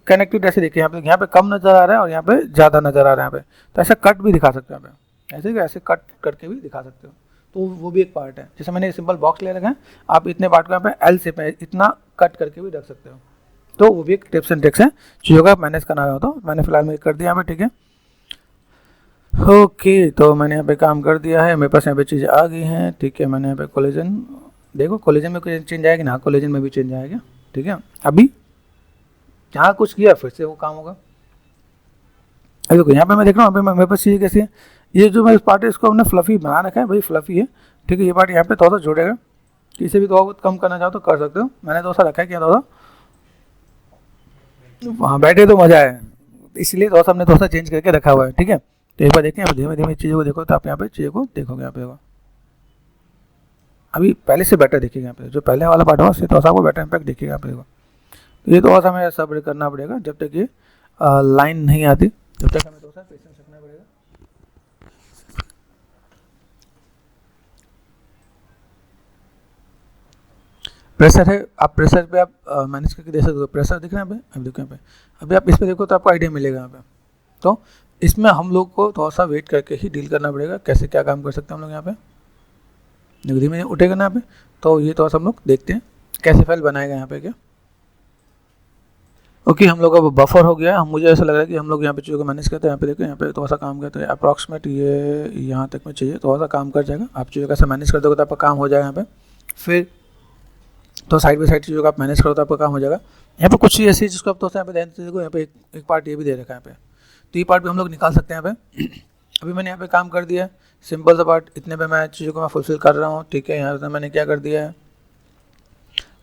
कनेक्टेड ऐसे देखिए, यहाँ पे कम नज़र आ रहा है और यहाँ पे ज़्यादा नज़र आ रहा है यहाँ पे। तो ऐसा कट भी दिखा सकते हो यहाँ पे, ऐसे ऐसे कट करके भी दिखा सकते हो। तो वो भी एक पार्ट है। जैसे मैंने सिंपल बॉक्स ले रखा है, आप इतने पार्ट को यहाँ पे एल शेप में इतना कट करके भी रख सकते हो। तो वो भी एक टिप्स एंड ट्रिक्स है चीज़ों का मैनेज करना हो तो। मैंने फिलहाल में कर दिया यहाँ पे, ठीक है। ओके, तो मैंने यहाँ पे काम कर दिया है, मेरे पास यहाँ पे चीज़ें आ गई हैं, ठीक है। मैंने यहाँ पे कोलिजन, देखो कोलिजन में कोई चेंज आएगा ना, कोलिजन में भी चेंज आएगा, ठीक है। अभी यहाँ कुछ किया फिर से वो काम होगा। अभी देखो यहाँ पे मैं देख रहा हूँ, मेरे पास चीज़ें कैसी है, ये जो मैं पार्ट है इसको हमने फ्लफी बना रखा है, भाई फ्लफी है, ठीक है। ये पार्ट यहाँ पे थोड़ा सा जोड़ेगा, इसे भी थोड़ा बहुत कम करना चाहो तो कर सकते हो। मैंने थोड़ा सा रखा है, क्या थोड़ा वहाँ बैठे तो मज़ा है, इसलिए थोड़ा सा हमने थोड़ा सा चेंज करके रखा हुआ है, ठीक है। तो एक बार देखें, अब धीमे धीमे चीज़ों को देखो तो आप यहाँ पे चीज़ों को देखोगे। यहाँ पे अभी पहले से बेटर देखिएगा, यहाँ पे जो पहले वाला पार्ट होगा उससे थोड़ा सा आपको बेटर इम्पैक्ट देखिएगा यहाँ पे। तो ये थोड़ा सा हमें सब्र करना पड़ेगा जब तक ये लाइन नहीं आती, जब तक हमें थोड़ा सा पेशेंस रखना पड़ेगा। प्रेशर है, आप प्रेशर पे आप मैनेज करके दे सकते हो। प्रेशर दिख रहा है यहाँ पे, अब देखो यहाँ पे, अभी आप इस पे देखो तो आपको आइडिया मिलेगा यहाँ पे। तो इसमें हम लोग को थोड़ा सा वेट करके ही डील करना पड़ेगा, कैसे क्या काम कर सकते हैं हम लोग यहाँ पे। धीमे उठेगा ना यहाँ पे, तो ये थोड़ा सा हम लोग देखते हैं कैसे फाइल बनाएगा यहाँ पे क्या। ओके, हम लोग अब बफर हो गया। हम मुझे ऐसा लग रहा है कि हम लोग यहाँ पे चीज़ों को मैनेज करते हैं। यहाँ पे देखो, यहाँ पे थोड़ा सा काम करते हैं, अप्रॉक्सीमेट ये यहाँ तक में चाहिए, थोड़ा सा काम कर जाएगा। आप चीज़ों कैसे मैनेज कर दोगे तो आपका काम हो जाएगा यहाँ पे। फिर तो साइड बाई साइड चीज़ों का आप मैनेज करो तो आपका काम हो जाएगा। यहाँ पे कुछ चीज़ ऐसी जिसको आप थोड़ा सा यहाँ पे ध्यान से देखो, यहाँ पे एक पार्ट ये भी दे रखा है यहाँ पे, तो ये पार्ट भी हम लोग निकाल सकते हैं यहाँ पे। अभी मैंने यहाँ पे काम कर दिया है, सिंपल सा पार्ट, इतने पे मैं चीज़ों को मैं फुलफिल कर रहा हूँ, ठीक है। यहाँ पे मैंने क्या कर दिया है,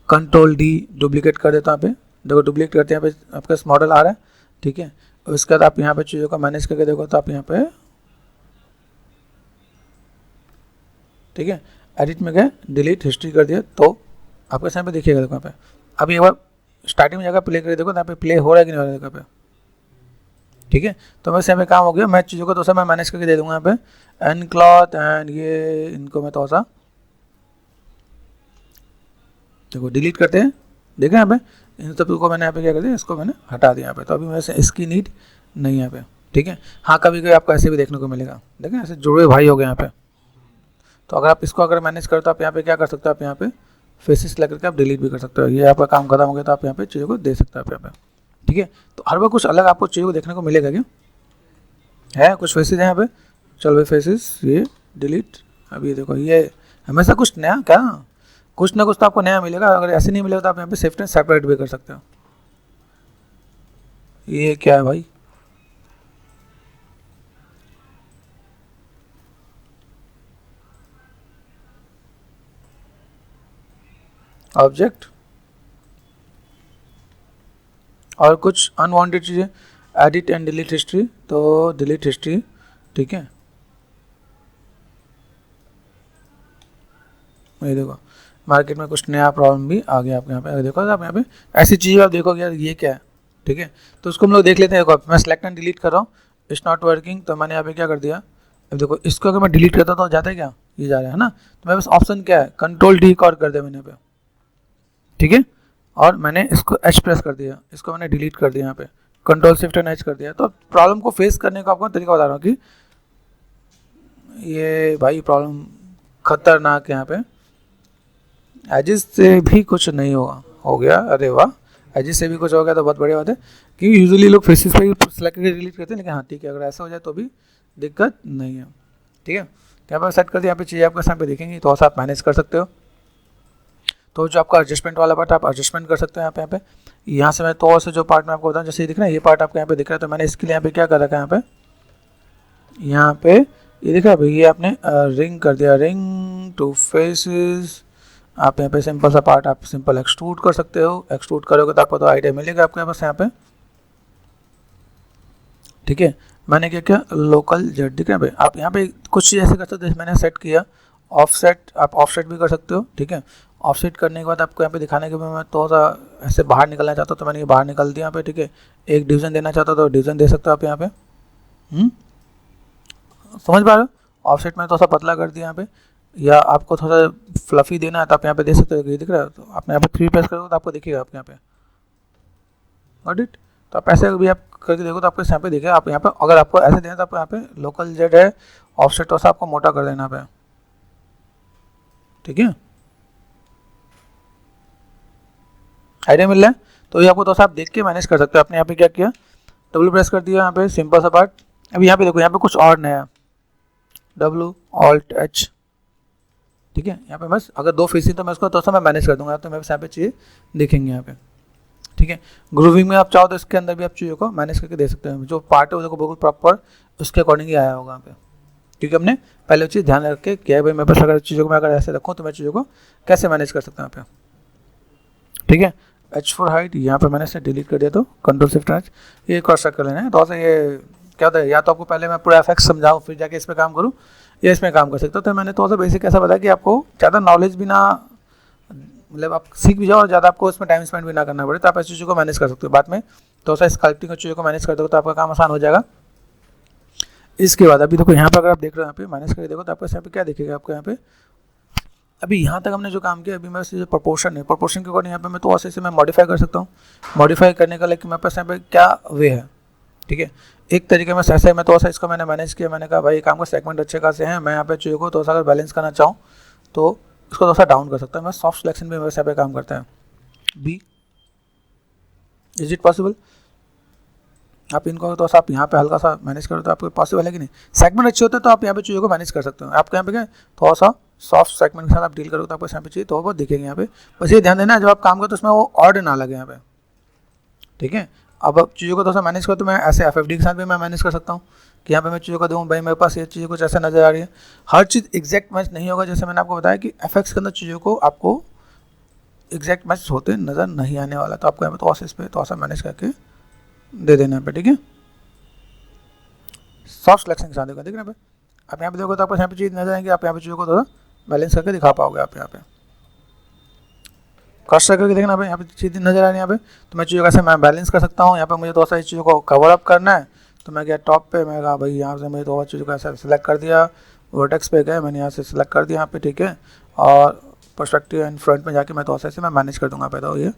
कंट्रोल डी डुप्लीकेट कर देता हूँ यहाँ पे। देखो डुप्लीकेट करते हैं, यहाँ पे आपका मॉडल आ रहा है, ठीक है। और उसके बाद आप यहाँ पे चीज़ों को मैनेज करके देखो तो आप यहाँ पे, ठीक है, एडिट में गए, डिलीट हिस्ट्री कर दिया तो आपके सामने देखिएगा। देखो यहाँ पे अभी एक बार स्टार्टिंग में जगह प्ले करके देखो, यहाँ पे प्ले हो रहा है कि नहीं हो रहा है यहाँ पे, ठीक है। तो वैसे यहाँ पे काम हो गया। मैं चीज़ों को थोड़ा सा मैं मैनेज करके दे दूँगा यहाँ पे, एंड क्लॉथ एंड ये इनको मैं थोड़ा सा देखो डिलीट करते हैं, देखें यहाँ पे इन सब को मैंने यहाँ पे क्या कर दिया, इसको मैंने हटा दिया यहाँ पे। तो अभी वैसे इसकी नीड नहीं यहाँ पे, ठीक है। हाँ कभी कभी आपको ऐसे भी देखने को मिलेगा, देखें ऐसे जुड़े भाई हो गए यहाँ पे। तो अगर आप इसको अगर मैनेज करो तो आप यहाँ पे क्या कर सकते हो, आप यहाँ पे फेसेस लग करके आप डिलीट भी कर सकते हो। ये आपका काम खत्म हो गया तो आप यहाँ पे चीज़ों को दे सकते हो आप यहाँ पे, ठीक है। तो हर बार कुछ अलग आपको चीज़ों को देखने को मिलेगा क्या है, कुछ फेसेस हैं यहाँ पे। चलो भाई फेसेस ये डिलीट, अभी देखो ये हमेशा कुछ नया क्या, कुछ ना कुछ तो आपको नया मिलेगा। अगर ऐसे नहीं मिलेगा तो आप यहाँ पे सेफ्ट एंड सेपरेट भी कर सकते हो। ये क्या है भाई, ऑब्जेक्ट और कुछ अनवांटेड चीज़ें, एडिट एंड डिलीट हिस्ट्री, तो डिलीट हिस्ट्री, ठीक है। ये देखो मार्केट में कुछ नया प्रॉब्लम भी आ गया आपके यहाँ पे। देखो आप यहाँ पे ऐसी चीज़ें आप देखोगे यार ये क्या है, ठीक है। तो उसको हम लोग देख लेते हैं। देखो मैं सेलेक्ट एंड डिलीट कर रहा हूँ, इट्स नॉट वर्किंग, तो मैंने यहाँ पे क्या कर दिया, अब देखो इसको अगर मैं डिलीट करता तो जाता है क्या, ये जा रहा है ना। तो मेरे पास ऑप्शन क्या है, कंट्रोल डी और कर दिया मैंने यहाँ पे, ठीक है। और मैंने इसको एच प्रेस कर दिया, इसको मैंने डिलीट कर दिया यहाँ पे, कंट्रोल शिफ्ट एंड एच कर दिया। तो प्रॉब्लम को फेस करने का आपको तरीका बता रहा हूँ कि ये भाई प्रॉब्लम खतरनाक है। यहाँ पे एजिस से भी कुछ नहीं होगा, हो गया, अरे वाह, एजिस से भी कुछ हो गया तो बहुत बढ़िया बात है। क्योंकि यूजुअली लोग फेसेस पे ही सेलेक्ट करके डिलीट करते हैं, लेकिन हाँ ठीक है, अगर ऐसा हो जाए तो भी दिक्कत नहीं है, ठीक है। यहाँ पर सेट कर दिया, यहाँ पे चीज़ें आपको यहाँ पे दिखेंगी, तो आप मैनेज कर सकते हो। तो जो आपका एडजस्टमेंट वाला पार्ट आप एडजस्टमेंट कर सकते हो यहाँ पे यहाँ से मैं तो से जो पार्ट में आपको बताऊँ, जैसे ये दिख रहा है ये पार्ट आपको यहाँ पे दिख रहा है, तो मैंने इसके लिए यहाँ पे क्या कर रखा है, यहाँ पे ये दिख रहा है भाई, ये आपने रिंग कर दिया, रिंग टू फेसेस। आप यहाँ पे सिंपल सा पार्ट आप सिंपल एक्सट्रूड कर सकते हो, एक्सट्रूड करोगे तो आपको तो आइडिया मिलेगा आपके पास यहाँ पे, ठीक है। मैंने क्या किया, लोकल जेड दिख रहा है भाई, आप यहाँ पे कुछ चीज़ ऐसे कर सकते हो, जैसे मैंने सेट किया ऑफसेट, आप ऑफसेट भी कर सकते हो, ठीक है। ऑफसेट करने के बाद आपको यहाँ पे दिखाने के बाद मैं थोड़ा सा ऐसे बाहर निकलना चाहता हूँ, तो मैंने ये बाहर निकल दिया यहाँ पे, ठीक है। एक डिवीजन देना चाहता हूँ तो डिवीजन दे सकते हो आप यहाँ पे, समझ पा रहे हो। ऑफसेट में थोड़ा सा पतला कर दिया यहाँ पे, या आपको थोड़ा सा फ्लफी देना है तो आप यहाँ पे दे सकते हो, ये दिख रहा है, तो आपने यहाँ पे 3 प्रेस करोगे तो आपको दिखेगा आपके यहाँ पे, गॉट इट। तो आप ऐसे भी आप करके देखो तो आपको यहाँ पे दिखेगा। आप यहाँ पे अगर आपको ऐसे देना तो आपको यहाँ पे लोकल जेड है, ऑफसेट तो आपको मोटा कर देना पे, ठीक है, आइडिया मिल रहा है। तो ये आपको तो आप देख के मैनेज कर सकते हो। आपने यहाँ पे क्या किया, डब्ल्यू प्रेस कर दिया यहाँ पे, सिंपल सा पार्ट। अभी यहाँ पे देखो, यहाँ पे कुछ और नया, डब्ल्यू ऑल्ट एच, ठीक है। यहाँ पे बस अगर 2 फेस तो मैं उसको तो मैं मैनेज कर दूंगा, तो मेरे पास यहाँ पे चीज़ें दिखेंगे यहाँ पे, ठीक है। ग्रूविंग में आप चाहो तो इसके अंदर भी आप चीज़ों को मैनेज करके दे सकते हैं, जो पार्ट है उसको बिल्कुल प्रॉपर उसके अकॉर्डिंग ही आया होगा यहाँ पे, क्योंकि हमने पहले चीज़ ध्यान रख के किया है भाई, मेरे पास अगर चीज़ों को मैं अगर ऐसे रखूँ तो मैं चीज़ों को कैसे मैनेज कर सकता हूँ यहाँ पे, ठीक है। H4 हाइट यहाँ पे मैंने इसे डिलीट कर दिया, तो Ctrl+Shift+H ये क्रॉस चेक कर लेना है। तो ये क्या होता है, या तो आपको पहले मैं पूरा एफेक्ट समझाऊँ फिर जाके इस पर काम करूँ, या इसमें काम कर सकते हो। तो मैंने थोड़ा सा बेसिक ऐसा बताया कि आपको ज़्यादा नॉलेज भी ना, मतलब आप सीख भी जाओ और ज़्यादा आपको इसमें टाइम स्पेंड भी ना करना पड़े, तो आप ऐसी चीज़ों को मैनेज कर सकते हो। बाद में थोड़ा सा स्कल्पटिंग की चीज़ों को मैनेज कर दो तो आपका काम आसान हो जाएगा। इसके बाद अभी देखो यहाँ पर अगर आप देख रहे हो, यहाँ पे मैनेज करके देखो तो आपको यहाँ पे क्या दिखेगा, आपको यहाँ पे अभी यहाँ तक हमने जो काम किया, अभी मेरे जो प्रपोर्शन है, प्रपोर्शन के अकॉर्डिंग यहाँ पे मैं तो ऐसे मैं मॉडिफाई कर सकता हूँ। मॉडिफाई करने का लेकिन मेरे पास यहाँ पे क्या वे है, ठीक है। एक तरीके में ऐसे मैं तो इसको मैंने मैनेज किया, मैंने कहा भाई काम का सेगमेंट अच्छे खासे हैं, मैं यहाँ पे चीज़ों को थोड़ा सा अगर बैलेंस करना चाहूँ तो इसको थोड़ा सा डाउन कर सकता हूँ। मैं सॉफ्ट सिलेक्शन भी मेरे यहाँ पे काम करता है, बी इज इट पॉसिबल। आप इनको तो आप यहाँ पे हल्का सा मैनेज करो तो आपको पॉसिबल है कि नहीं। सेगमेंट अच्छे होते हैं तो आप यहाँ पे चीज़ों को मैनेज कर सकते हो। आपको यहाँ पे क्या थोड़ा सा सॉफ्ट सेगमेंट के साथ आप डील करोगे तो आपको यहाँ पे चाहिए तो बहुत दिखेंगे यहाँ पे। बस ये ध्यान देना जब आप काम करो तो उसमें वो ऑड ना लगे यहाँ पे, ठीक है। अब चीज़ों को थोड़ा सा मैनेज करो तो मैं ऐसे FFD के साथ भी मैं मैनेज कर सकता हूँ कि यहाँ पे मैं चीज़ों को दूँ भाई मेरे पास ये चीज़ें कुछ ऐसा नज़र आ रही है। हर चीज़ एग्जैक्ट मैच नहीं होगा, जैसे मैंने आपको बताया कि FX के अंदर चीज़ों को आपको एग्जैक्ट मैच होते नज़र नहीं आने वाला, तो आपको यहाँ पे थोड़ा सा इस पर थोड़ा सा मैनेज करके दे देना पे, ठीक है। सॉफ्ट सिलेक्शन के साथ देखो, ठीक है। आप यहाँ पे देखो तो आपको यहाँ पे चीज़ नजर आएंगे, आप यहाँ पे चीज़ों को थोड़ा बैलेंस करके दिखा पाओगे। आप यहाँ पे क्रॉस चेक करके देखना भाई, यहाँ पे चीज़ नजर आ रही है यहाँ पे, तो मैं चीज़ों का मैं बैलेंस कर सकता हूँ। यहाँ पे मुझे थोड़ा सा इस चीज़ों को कवर अप करना है तो मैं गया टॉप पे, मैं कहा भाई यहाँ से मुझे थोड़ा चीज़ों को ऐसा सिलेक्ट कर दिया, वर्टेक्स पे गए मैंने यहाँ से सिलेक्ट कर दिया यहाँ पे, ठीक है। और पर्सपेक्टिव एंड फ्रंट में जाके मैं थोड़ा सा ऐसे मैं मैनेज कर दूँगा पे, तो ये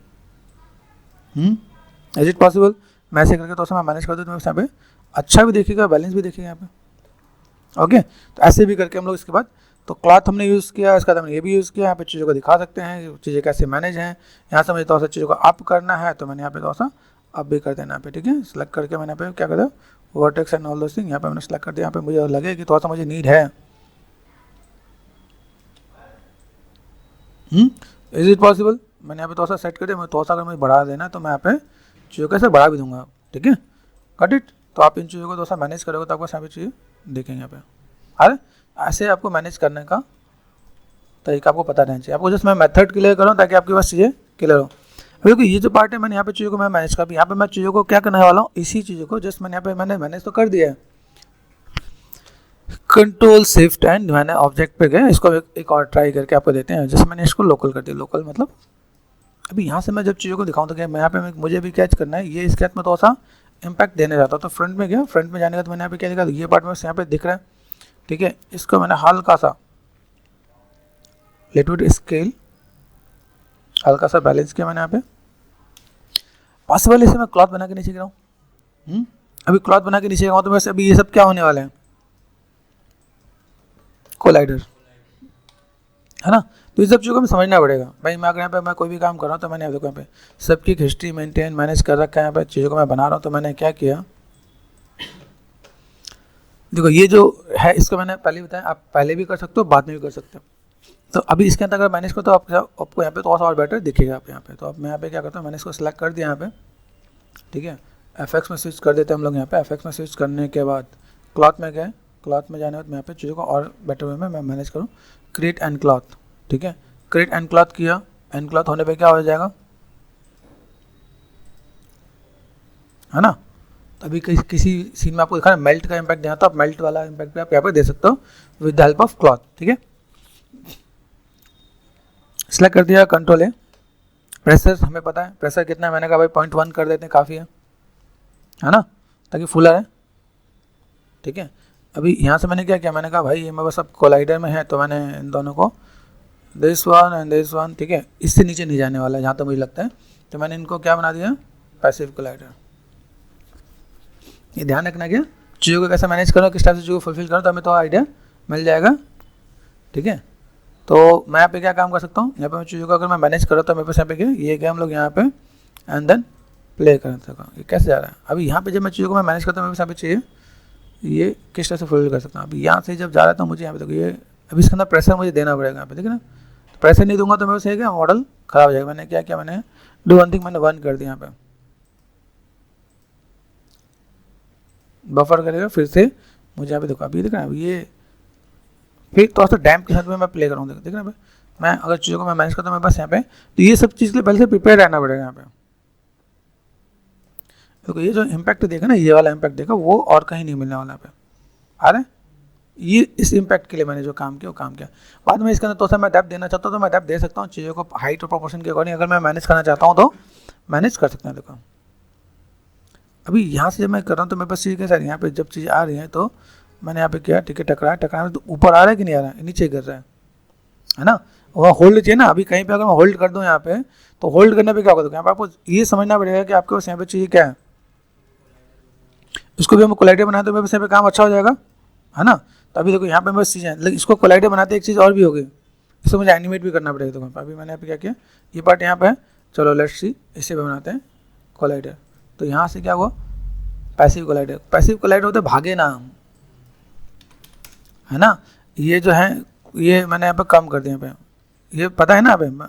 इज इट पॉसिबल। मैं ऐसे करके थोड़ा सा मैं मैनेज कर दूँ तो यहाँ पे अच्छा भी देखिएगा, बैलेंस भी देखिएगा यहाँ पे, ओके। तो ऐसे भी करके हम लोग इसके बाद तो क्लॉथ हमने यूज़ किया, इसके बाद हमने ये भी यूज़ किया। यहाँ पे चीज़ों को दिखा सकते हैं चीज़ें कैसे मैनेज हैं। यहाँ से मुझे थोड़ा सा चीज़ों को अप करना है तो मैंने यहाँ पे थोड़ा सा अप भी कर देना यहाँ पे, ठीक है। सेलेक्ट करके मैंने यहाँ पे क्या कर दिया, vertex and all those thing यहाँ पे मैंने सेलेक्ट कर दिया। यहाँ पे मुझे लगे कि थोड़ा सा मुझे नीड है, इज इट पॉसिबल। मैंने यहाँ पे थोड़ा सा सेट कर दिया। मैं थोड़ा सा अगर मुझे बढ़ा देना तो मैं यहाँ पे चीज़ों को ऐसे बढ़ा भी दूंगा, ठीक है, कट इट। तो आप इन चीज़ों को थोड़ा सा मैनेज करोगे तो आपको यहाँ पे चीज़ें देखेंगे यहाँ पे। अरे ऐसे आपको मैनेज करने का तरीका आपको पता रहना चाहिए। आपको जस्ट मैं मेथड क्लियर करूँ ताकि आपके पास चीज़ें क्लियर हो। अभी देखो ये जो पार्ट है मैंने यहाँ पे चीज़ों को मैं मैनेज कर, यहाँ पे मैं चीज़ों को क्या करने वाला हूँ, इसी चीज़ों को जस्ट मैंने यहाँ पे मैंने मैनेज तो कर दिया है। कंट्रोल शिफ्ट एंड मैंने ऑब्जेक्ट पे गए, इसको एक और ट्राई करके आपको देते हैं। जैसे मैंने इसको लोकल कर दिया, लोकल मतलब अभी यहाँ से मैं जब चीज़ों को दिखाऊँ तो क्या मैं यहाँ पे मुझे भी कैच करना है, ये स्केच में थोड़ा सा इम्पैक्ट देने जाता हूँ। तो फ्रंट में गया, फ्रंट में जाने का तो मैंने यहाँ पे क्या दिखा, ये पार्ट में यहाँ पे दिख रहा है, ठीक है। इसको मैंने हल्का सा लिटिल बिट स्केल हल्का सा बैलेंस किया मैंने यहाँ पे। पॉसिबल इसे मैं क्लॉथ बना के नीचे गिरा हूँ, अभी क्लॉथ बना के नीचे गिरा हूँ तो वैसे अभी ये सब क्या होने वाला है, कोलाइडर है ना। तो ये सब चीज़ों को हमें समझना पड़ेगा भाई। मैं अगर यहाँ पे मैं कोई भी काम कर रहा हूँ तो मैंने देखो यहाँ पे सबकी हिस्ट्री मेंटेन मैनेज कर रखा है। यहाँ पे चीज़ों को मैं बना रहा हूँ तो मैंने क्या किया, देखो ये जो है इसको मैंने पहले बताया, आप पहले भी कर सकते हो, बाद में भी कर सकते हो। तो अभी इसके अंदर अगर मैंने इसको, तो आपको यहाँ पे थोड़ा सा और बेटर दिखेगा आप यहाँ पे। तो अब मैं यहाँ पे क्या करता हूँ, मैंने इसको सेलेक्ट कर दिया यहाँ पे, ठीक है। एफएक्स में स्विच कर देते हैं हम लोग यहाँ पे। एफएक्स में स्विच करने के बाद क्लॉथ में गए, क्लॉथ में जाने के बाद मैं यहाँ पे चीज़ों को और बेटर वे में मैं मैनेज करूँ, क्रिएट एंड क्लॉथ, ठीक है। क्रिएट एंड क्लॉथ किया, एंड क्लॉथ होने पे क्या हो जाएगा, है ना। तो अभी किसी सीन में आपको दिखा रहा है मेल्ट का इम्पैक्ट देना, तो आप मेल्ट वाला इम्पैक्ट भी आप यहाँ पे दे सकते हो with the help of cloth, ठीक है। सेलेक्ट कर दिया, कंट्रोल है। प्रेशर हमें पता है प्रेशर कितना है, मैंने कहा भाई 0.1 कर देते हैं, काफ़ी है ना, ताकि फुल आए, ठीक है। अभी यहाँ से मैंने क्या किया, मैंने कहा भाई ये मेरे पास अब कोलाइडर में है, तो मैंने इन दोनों को this one and this one, ठीक है, इससे नीचे नहीं जाने वाला है जहाँ तक मुझे लगता है। तो मैंने इनको क्या बना दिया, पैसिव कोलाइडर। ये ध्यान रखना कि चीज़ों को कैसे मैनेज करो, किस टाइप से चीज़ों को फुलफिल करो, तो हमें तो आइडिया मिल जाएगा, ठीक है। तो मैं यहाँ पे क्या काम कर सकता हूँ, यहाँ पे मैं चीज़ों को अगर मैं मैनेज करूँ तो मेरे पास यहाँ पे क्या, ये क्या हम लोग यहाँ पे एंड देन प्ले कर सकता हूँ। ये कैसे जा रहा है, अभी यहाँ पे जब मैं चीज़ों को मैं मैनेज करता हूँ, मेरे पास यहाँ पे चाहिए ये किस तरह से फुलफिल कर सकता हूँ। अभी यहाँ से जब जा रहा था मुझे यहाँ पे देखो, ये अभी इसके अंदर प्रेशर मुझे देना पड़ेगा यहाँ पे, ठीक है ना। तो प्रेशर नहीं दूंगा तो मेरे से क्या मॉडल खराब हो जाएगा। मैंने क्या किया, मैंने डू वन थिंग, मैंने 1 कर दिया यहाँ पे, बफर करेगा, फिर से मुझे यहाँ पे देखो, अभी दिख रहा है, अभी ये फिर थोड़ा सा डैम्प के साथ में मैं प्ले करूँगा, देख रहे हैं। मैं अगर चीज़ों को मैं मैनेज करता हूँ मेरे पास यहाँ पे, तो ये सब चीज़ के लिए पहले से प्रिपेयर रहना पड़ेगा यहाँ पे। देखो ये जो इम्पैक्ट देखा ना, ये वाला इम्पैक्ट देखा, वो और कहीं नहीं मिलने वाला पे, आ रहा है। ये इस इम्पैक्ट के लिए मैंने जो काम किया वो काम किया। बाद में इसके अंदर तो मैं डेप्थ देना चाहता हूँ तो मैं डेप्थ दे सकता हूँ, चीज़ों को हाइट और प्रोपोर्शन के अकॉर्डिंग अगर मैं मैनेज करना चाहता हूँ तो मैनेज कर सकते हैं। देखो अभी यहाँ से जब मैं कर रहा हूँ तो मेरे पास चीज़ कैसा, यहाँ पे जब चीज़ आ रही है तो मैंने यहाँ पे किया, ठीक है, टकराया तो ऊपर आ रहा है कि नहीं आ रहा है, नीचे गिर रहा है ना। वहाँ होल्ड चाहिए ना, अभी कहीं पे अगर मैं होल्ड कर दूँ यहाँ पे, तो होल्ड करने पे क्या होगा, तो यहाँ पे आपको ये समझना पड़ेगा कि आपके पास यहाँ पे चाहिए क्या है। इसको भी हम कोलाइडर बनाते तो मेरे पास यहाँ पे काम अच्छा हो जाएगा, है ना। तो अभी देखो यहाँ पे बस चीज़ें, लेकिन इसको कोलाइडर बनाते एक चीज़ और भी होगी, इसको मुझे एनिमेट भी करना पड़ेगा। तो अभी मैंने यहाँ पे क्या किया, ये पार्ट यहाँ पे है, चलो लेट्स सी, इसे भी बनाते हैं कोलाइडर। तो यहाँ से क्या हुआ, पैसिव कोलाइडर। पैसिव कोलाइडर होते भागे ना, है ना। ये जो है ये मैंने यहाँ पे कम कर दिया, यहाँ पे ये पता है ना, यहाँ पे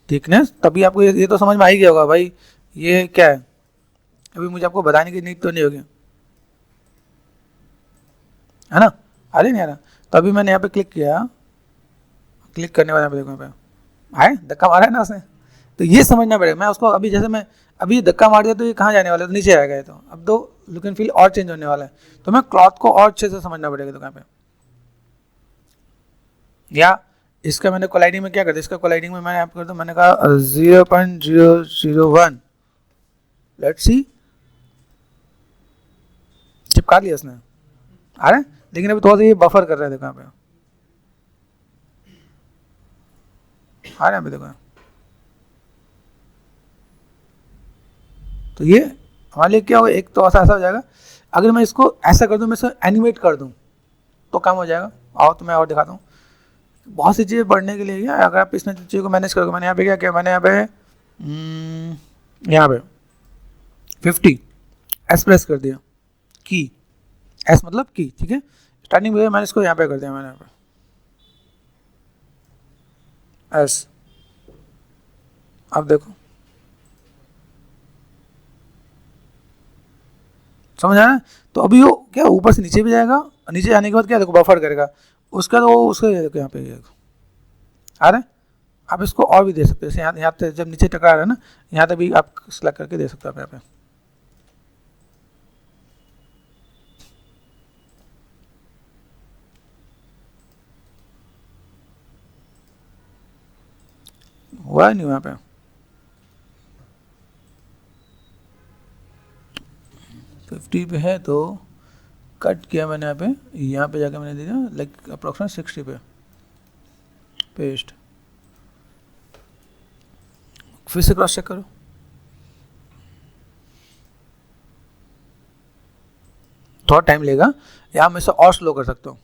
थिकनेस, तभी आपको ये तो समझ में आ ही गया होगा भाई ये क्या है। अभी मुझे आपको बताने की नीड तो नहीं होगी, है ना, आ रही नहीं आ रहा। तो अभी मैंने यहाँ पे क्लिक किया, क्लिक करने बाद यहाँ पे देखो, यहाँ पे आए धक्का मारा है ना उसने, तो ये समझना पड़ेगा। मैं उसको अभी जैसे मैं अभी धक्का मार दिया तो ये कहाँ जाने वाला है, तो नीचे आएगा। तो अब दो लुक एंड फील और चेंज होने वाला है, तो मैं क्लॉथ को और अच्छे से समझना पड़ेगा। तो यहाँ पे या इसका मैंने कोलाइडिंग में क्या कर दिया, इसका कोलाइडिंग में मैंने आपको कर दूँ, मैंने कहा 0.001, लेट्स सी, चिपका लिया उसने, आ रहा है। लेकिन अभी थोड़ा सा ये बफर कर रहा है, देखो यहाँ पे आ रहा है, अभी देखो। तो ये हमारे लिए क्या होगा, एक तो ऐसा हो जाएगा। अगर मैं इसको ऐसा कर दूं, मैं इसको एनिमेट कर दूं तो काम हो जाएगा। आओ तो मैं और दिखाता हूँ, बहुत सी चीज़ें पढ़ने के लिए या अगर आप इसमें चीज़ों को मैनेज करोगे। मैंने यहाँ पे क्या किया, मैंने यहाँ पे 50 एस प्रेस कर दिया, की एस मतलब की, ठीक है। स्टार्टिंग में मैंने इसको यहाँ पे कर दिया, मैंने यहाँ पे एस। अब देखो समझ आया। तो अभी वो क्या ऊपर से नीचे भी जाएगा, नीचे जाने के बाद क्या देखो बफर करेगा उसका, तो वो उसको देखो यहाँ पे आ रहा है। आप इसको और भी दे सकते हो, जैसे यहाँ पे जब नीचे टकरा रहा है ना, यहाँ तक भी आप सेलेक्ट करके दे सकते हो। आप यहाँ पे हुआ नहीं, यहाँ पे 50 पे है तो कट किया मैंने यहाँ पे जाके मैंने दिया लाइक अप्रोक्सीमेट 60 पे पेस्ट। फिर से क्रॉस चेक करो, थोड़ा टाइम लेगा, या मैं इसे और स्लो कर सकता हूँ।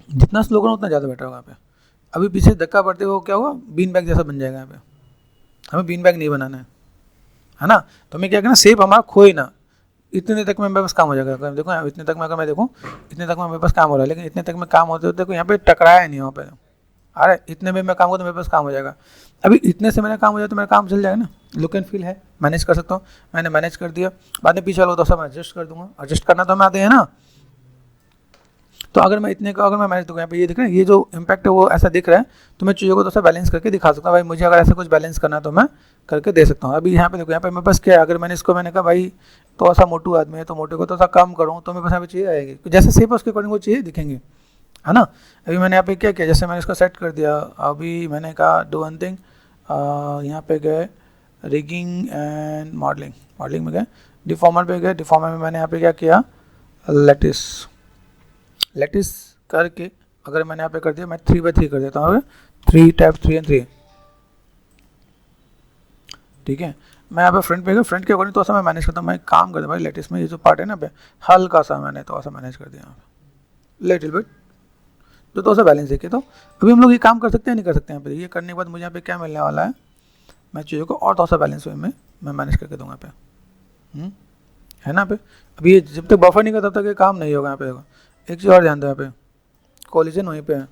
जितना स्लो करो उतना ज़्यादा बेटर होगा। यहाँ पे अभी पीछे धक्का पड़ते हुए क्या हुआ, बीन बैग जैसा बन जाएगा। यहाँ पे हमें बीन बैग नहीं बनाना है ना। तो हमें क्या करना, शेप हमारा खोए ना, इतने तक में मेरे पास काम हो जाएगा। अगर देखो इतने तक में, अगर मैं देखूँ इतने तक में मेरे पास काम हो रहा है, लेकिन इतने तक में काम होते होते देखो यहाँ पे टकराया नहीं, वहाँ पे अरे इतने में मैं काम करूँ तो मेरे पास काम हो जाएगा। अभी इतने से मेरा काम हो जाए तो मेरा काम चल जाएगा ना। लुक एंड फील है, मैनेज कर सकता हूँ, मैंने मैनेज कर दिया, बाद में पीछे वाला तो सब मैं एडजस्ट कर दूंगा, एडजस्ट करना तो हमें आते हैं ना। तो अगर मैं इतने का अगर मैं मैनेज दूंगा, यहाँ पे ये दिख रहा है, ये जो इम्पैक्ट है वो ऐसा दिख रहा है, तो मैं चीज़ों को तो बैलेंस करके दिखा सकता हूँ। भाई मुझे अगर ऐसा कुछ बैलेंस करना है तो मैं करके दे सकता हूँ। अभी यहाँ पे देखो, यहाँ पे मेरे पास क्या है, अगर मैंने कहा भाई तो ऐसा मोटू आदमी है तो मोटे को तो ऐसा कम करूँ, तो मेरे पास यहाँ पे चीज़ें आएगी, जैसे सेप है उसके अकॉर्डिंग वो चीज़ें दिखेंगे, है ना। अभी मैंने यहाँ पे क्या किया, जैसे मैंने इसको सेट कर दिया, अभी मैंने कहा डू वन थिंग, यहाँ पे गए रिगिंग एंड मॉडलिंग, मॉडलिंग में गए, डिफॉर्मर पे गए, डिफॉर्मर में मैंने यहाँ पे क्या किया, लेटिस करके अगर मैंने यहाँ पे कर दिया, मैं 3x3 कर देता हूँ, 3 टैप 3 and 3, ठीक है। मैं यहाँ पे फ्रंट पे गया, फ्रंट के अकॉर्डिंग तो ऐसा मैं मैनेज करता हूँ। मैं काम करता हूँ भाई लेटिस में, ये जो पार्ट है ना पे हल्का सा मैंने तो ऐसा मैनेज कर दिया यहाँ पे लिटिल बिट, तो ऐसा बैलेंस देखिए। तो अभी हम लोग ये काम कर सकते हैं नहीं कर सकते हैं यहाँ पे, ये करने के बाद मुझे यहाँ पे क्या मिलने वाला है, मैं चीज़ों को और थोड़ा सा बैलेंस वे में मैं मैनेज करके दूंगा यहाँ पे, है ना। पे अभी ये जब तक बफर नहीं करता तब तक ये काम नहीं होगा। यहाँ पे देखो एक चीज़ और ध्यान दो, यहाँ पे कोलिजन वहीं पे है,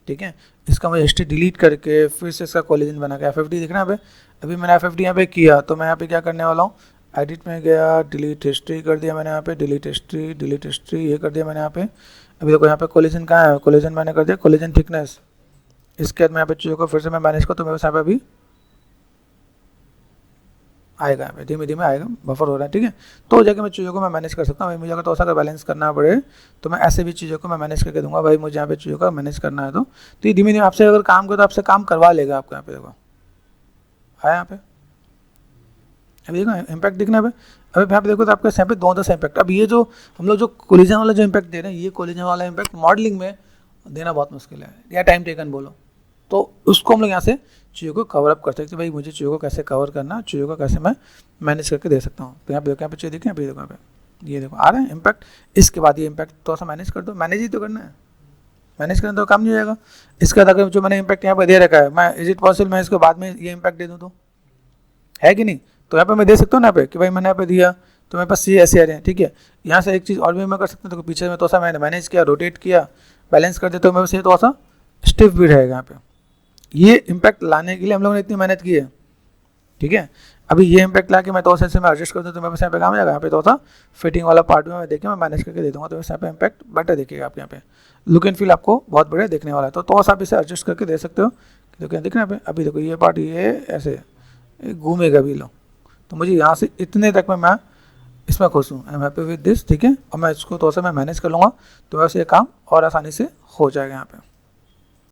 ठीक है। इसका मैं हिस्ट्री डिलीट करके फिर से इसका कोलिजन बना के FFD दिख रहा है यहाँ पे। अभी मैंने FFD यहाँ पे किया, तो मैं यहाँ पे क्या करने वाला हूँ, एडिट में गया, डिलीट हिस्ट्री कर दिया मैंने यहाँ पे, डिलीट हिस्ट्री ये कर दिया मैंने यहाँ पे। अभी देखो यहाँ पे कोलिजन कहाँ है, कोलिजन मैंने कर दिया, कोलिजन थिकनेस। इसके बाद मैं यहाँ पे चीज़ों को फिर से मैं मैनेज करूँ, तो मेरे पास यहाँ पे अभी आएगा, यहाँ पे धीमे धीमे आएगा, बफर हो रहा है, ठीक है। तो जाके मैं चीज़ों को मैं मैनेज कर सकता हूँ। भाई मुझे अगर तो ऐसा अगर बैलेंस करना पड़े तो मैं ऐसे भी चीज़ों को मैं मैनेज करके दूंगा। भाई मुझे यहाँ पे चीज़ों का मैनेज करना है तो ये धीमे धीमे आपसे अगर काम करो तो आपसे काम करवा लेगा आपको। यहाँ पे देखो आया यहाँ पे, अभी देखो इम्पैक्ट दिखना है। अभी यहाँ पे देखो तो आपके यहाँ पे 2-10 इम्पैक्ट। अब ये जो हम लोग जो कोलिजन वाला जो इम्पैक्ट दे रहे हैं, ये कोलिजन वाला इम्पैक्ट मॉडलिंग में देना बहुत मुश्किल है या टाइम टेकन बोलो, तो उसको हम लोग यहाँ से चीज़ों को कवर अप कर सकते हैं। भाई मुझे चीज़ों को कैसे कवर करना, चीज़ों को कैसे मैं मैनेज करके दे सकता हूँ। तो यहाँ पे देखो, यहाँ पे चीज़ देखें, अभी देखो यहाँ पे ये देखो आ रहा है इम्पैक्ट। इसके बाद ये इम्पैक्ट थोड़ा सा मैनेज कर दो, मैनेज ही तो करना है, मैनेज करना तो काम नहीं हो जाएगा। इसके बाद अगर जो मैंने इम्पैक्ट यहाँ पे दे रखा है, मैं इज इट पॉसिबल मैं इसको बाद में ये इम्पैक्ट दे दूँ तो है कि नहीं। तो यहाँ पे मैं दे सकता हूँ ना पे कि भाई मैंने यहाँ पे दिया तो मेरे पास ये ऐसे आ रहे हैं, ठीक है। यहाँ से एक चीज़ और भी मैं कर सकता हूँ, तो पीछे में थोड़ा सा मैंने मैनेज किया, रोटेट किया, बैलेंस कर दिया, तो मेरे पास ये थोड़ा सा स्टिफ भी रहेगा यहाँ पे। ये इम्पैक्ट लाने के लिए हम लोगों ने इतनी मेहनत की है, ठीक है। अभी ये इम्पैक्ट ला के मैं तो से मैं एडजस्ट कर दूँ तो मेरे पास यहाँ पे काम हो जाएगा। यहाँ पे तो सा फिटिंग वाला पार्ट में मैं देखिए मैं मैनेज करके दे दूँगा, तो यहाँ पे इम्पैक्ट बेटर देखिएगा आप। यहाँ पे लुक एंड फील आपको बहुत बढ़िया देखने वाला है। तो आप इसे एडजस्ट करके दे सकते हो। देखो दिख रहा है अभी देखो ये पार्ट ये ऐसे घूमेगा भी लो, तो मुझे यहाँ से इतने तक में मैं इसमें खुश हूँ, I am happy with this, ठीक है। और मैं इसको थोड़ा सा मैं मैनेज कर लूँगा तो वैसे ये काम और आसानी से हो जाएगा यहाँ पे।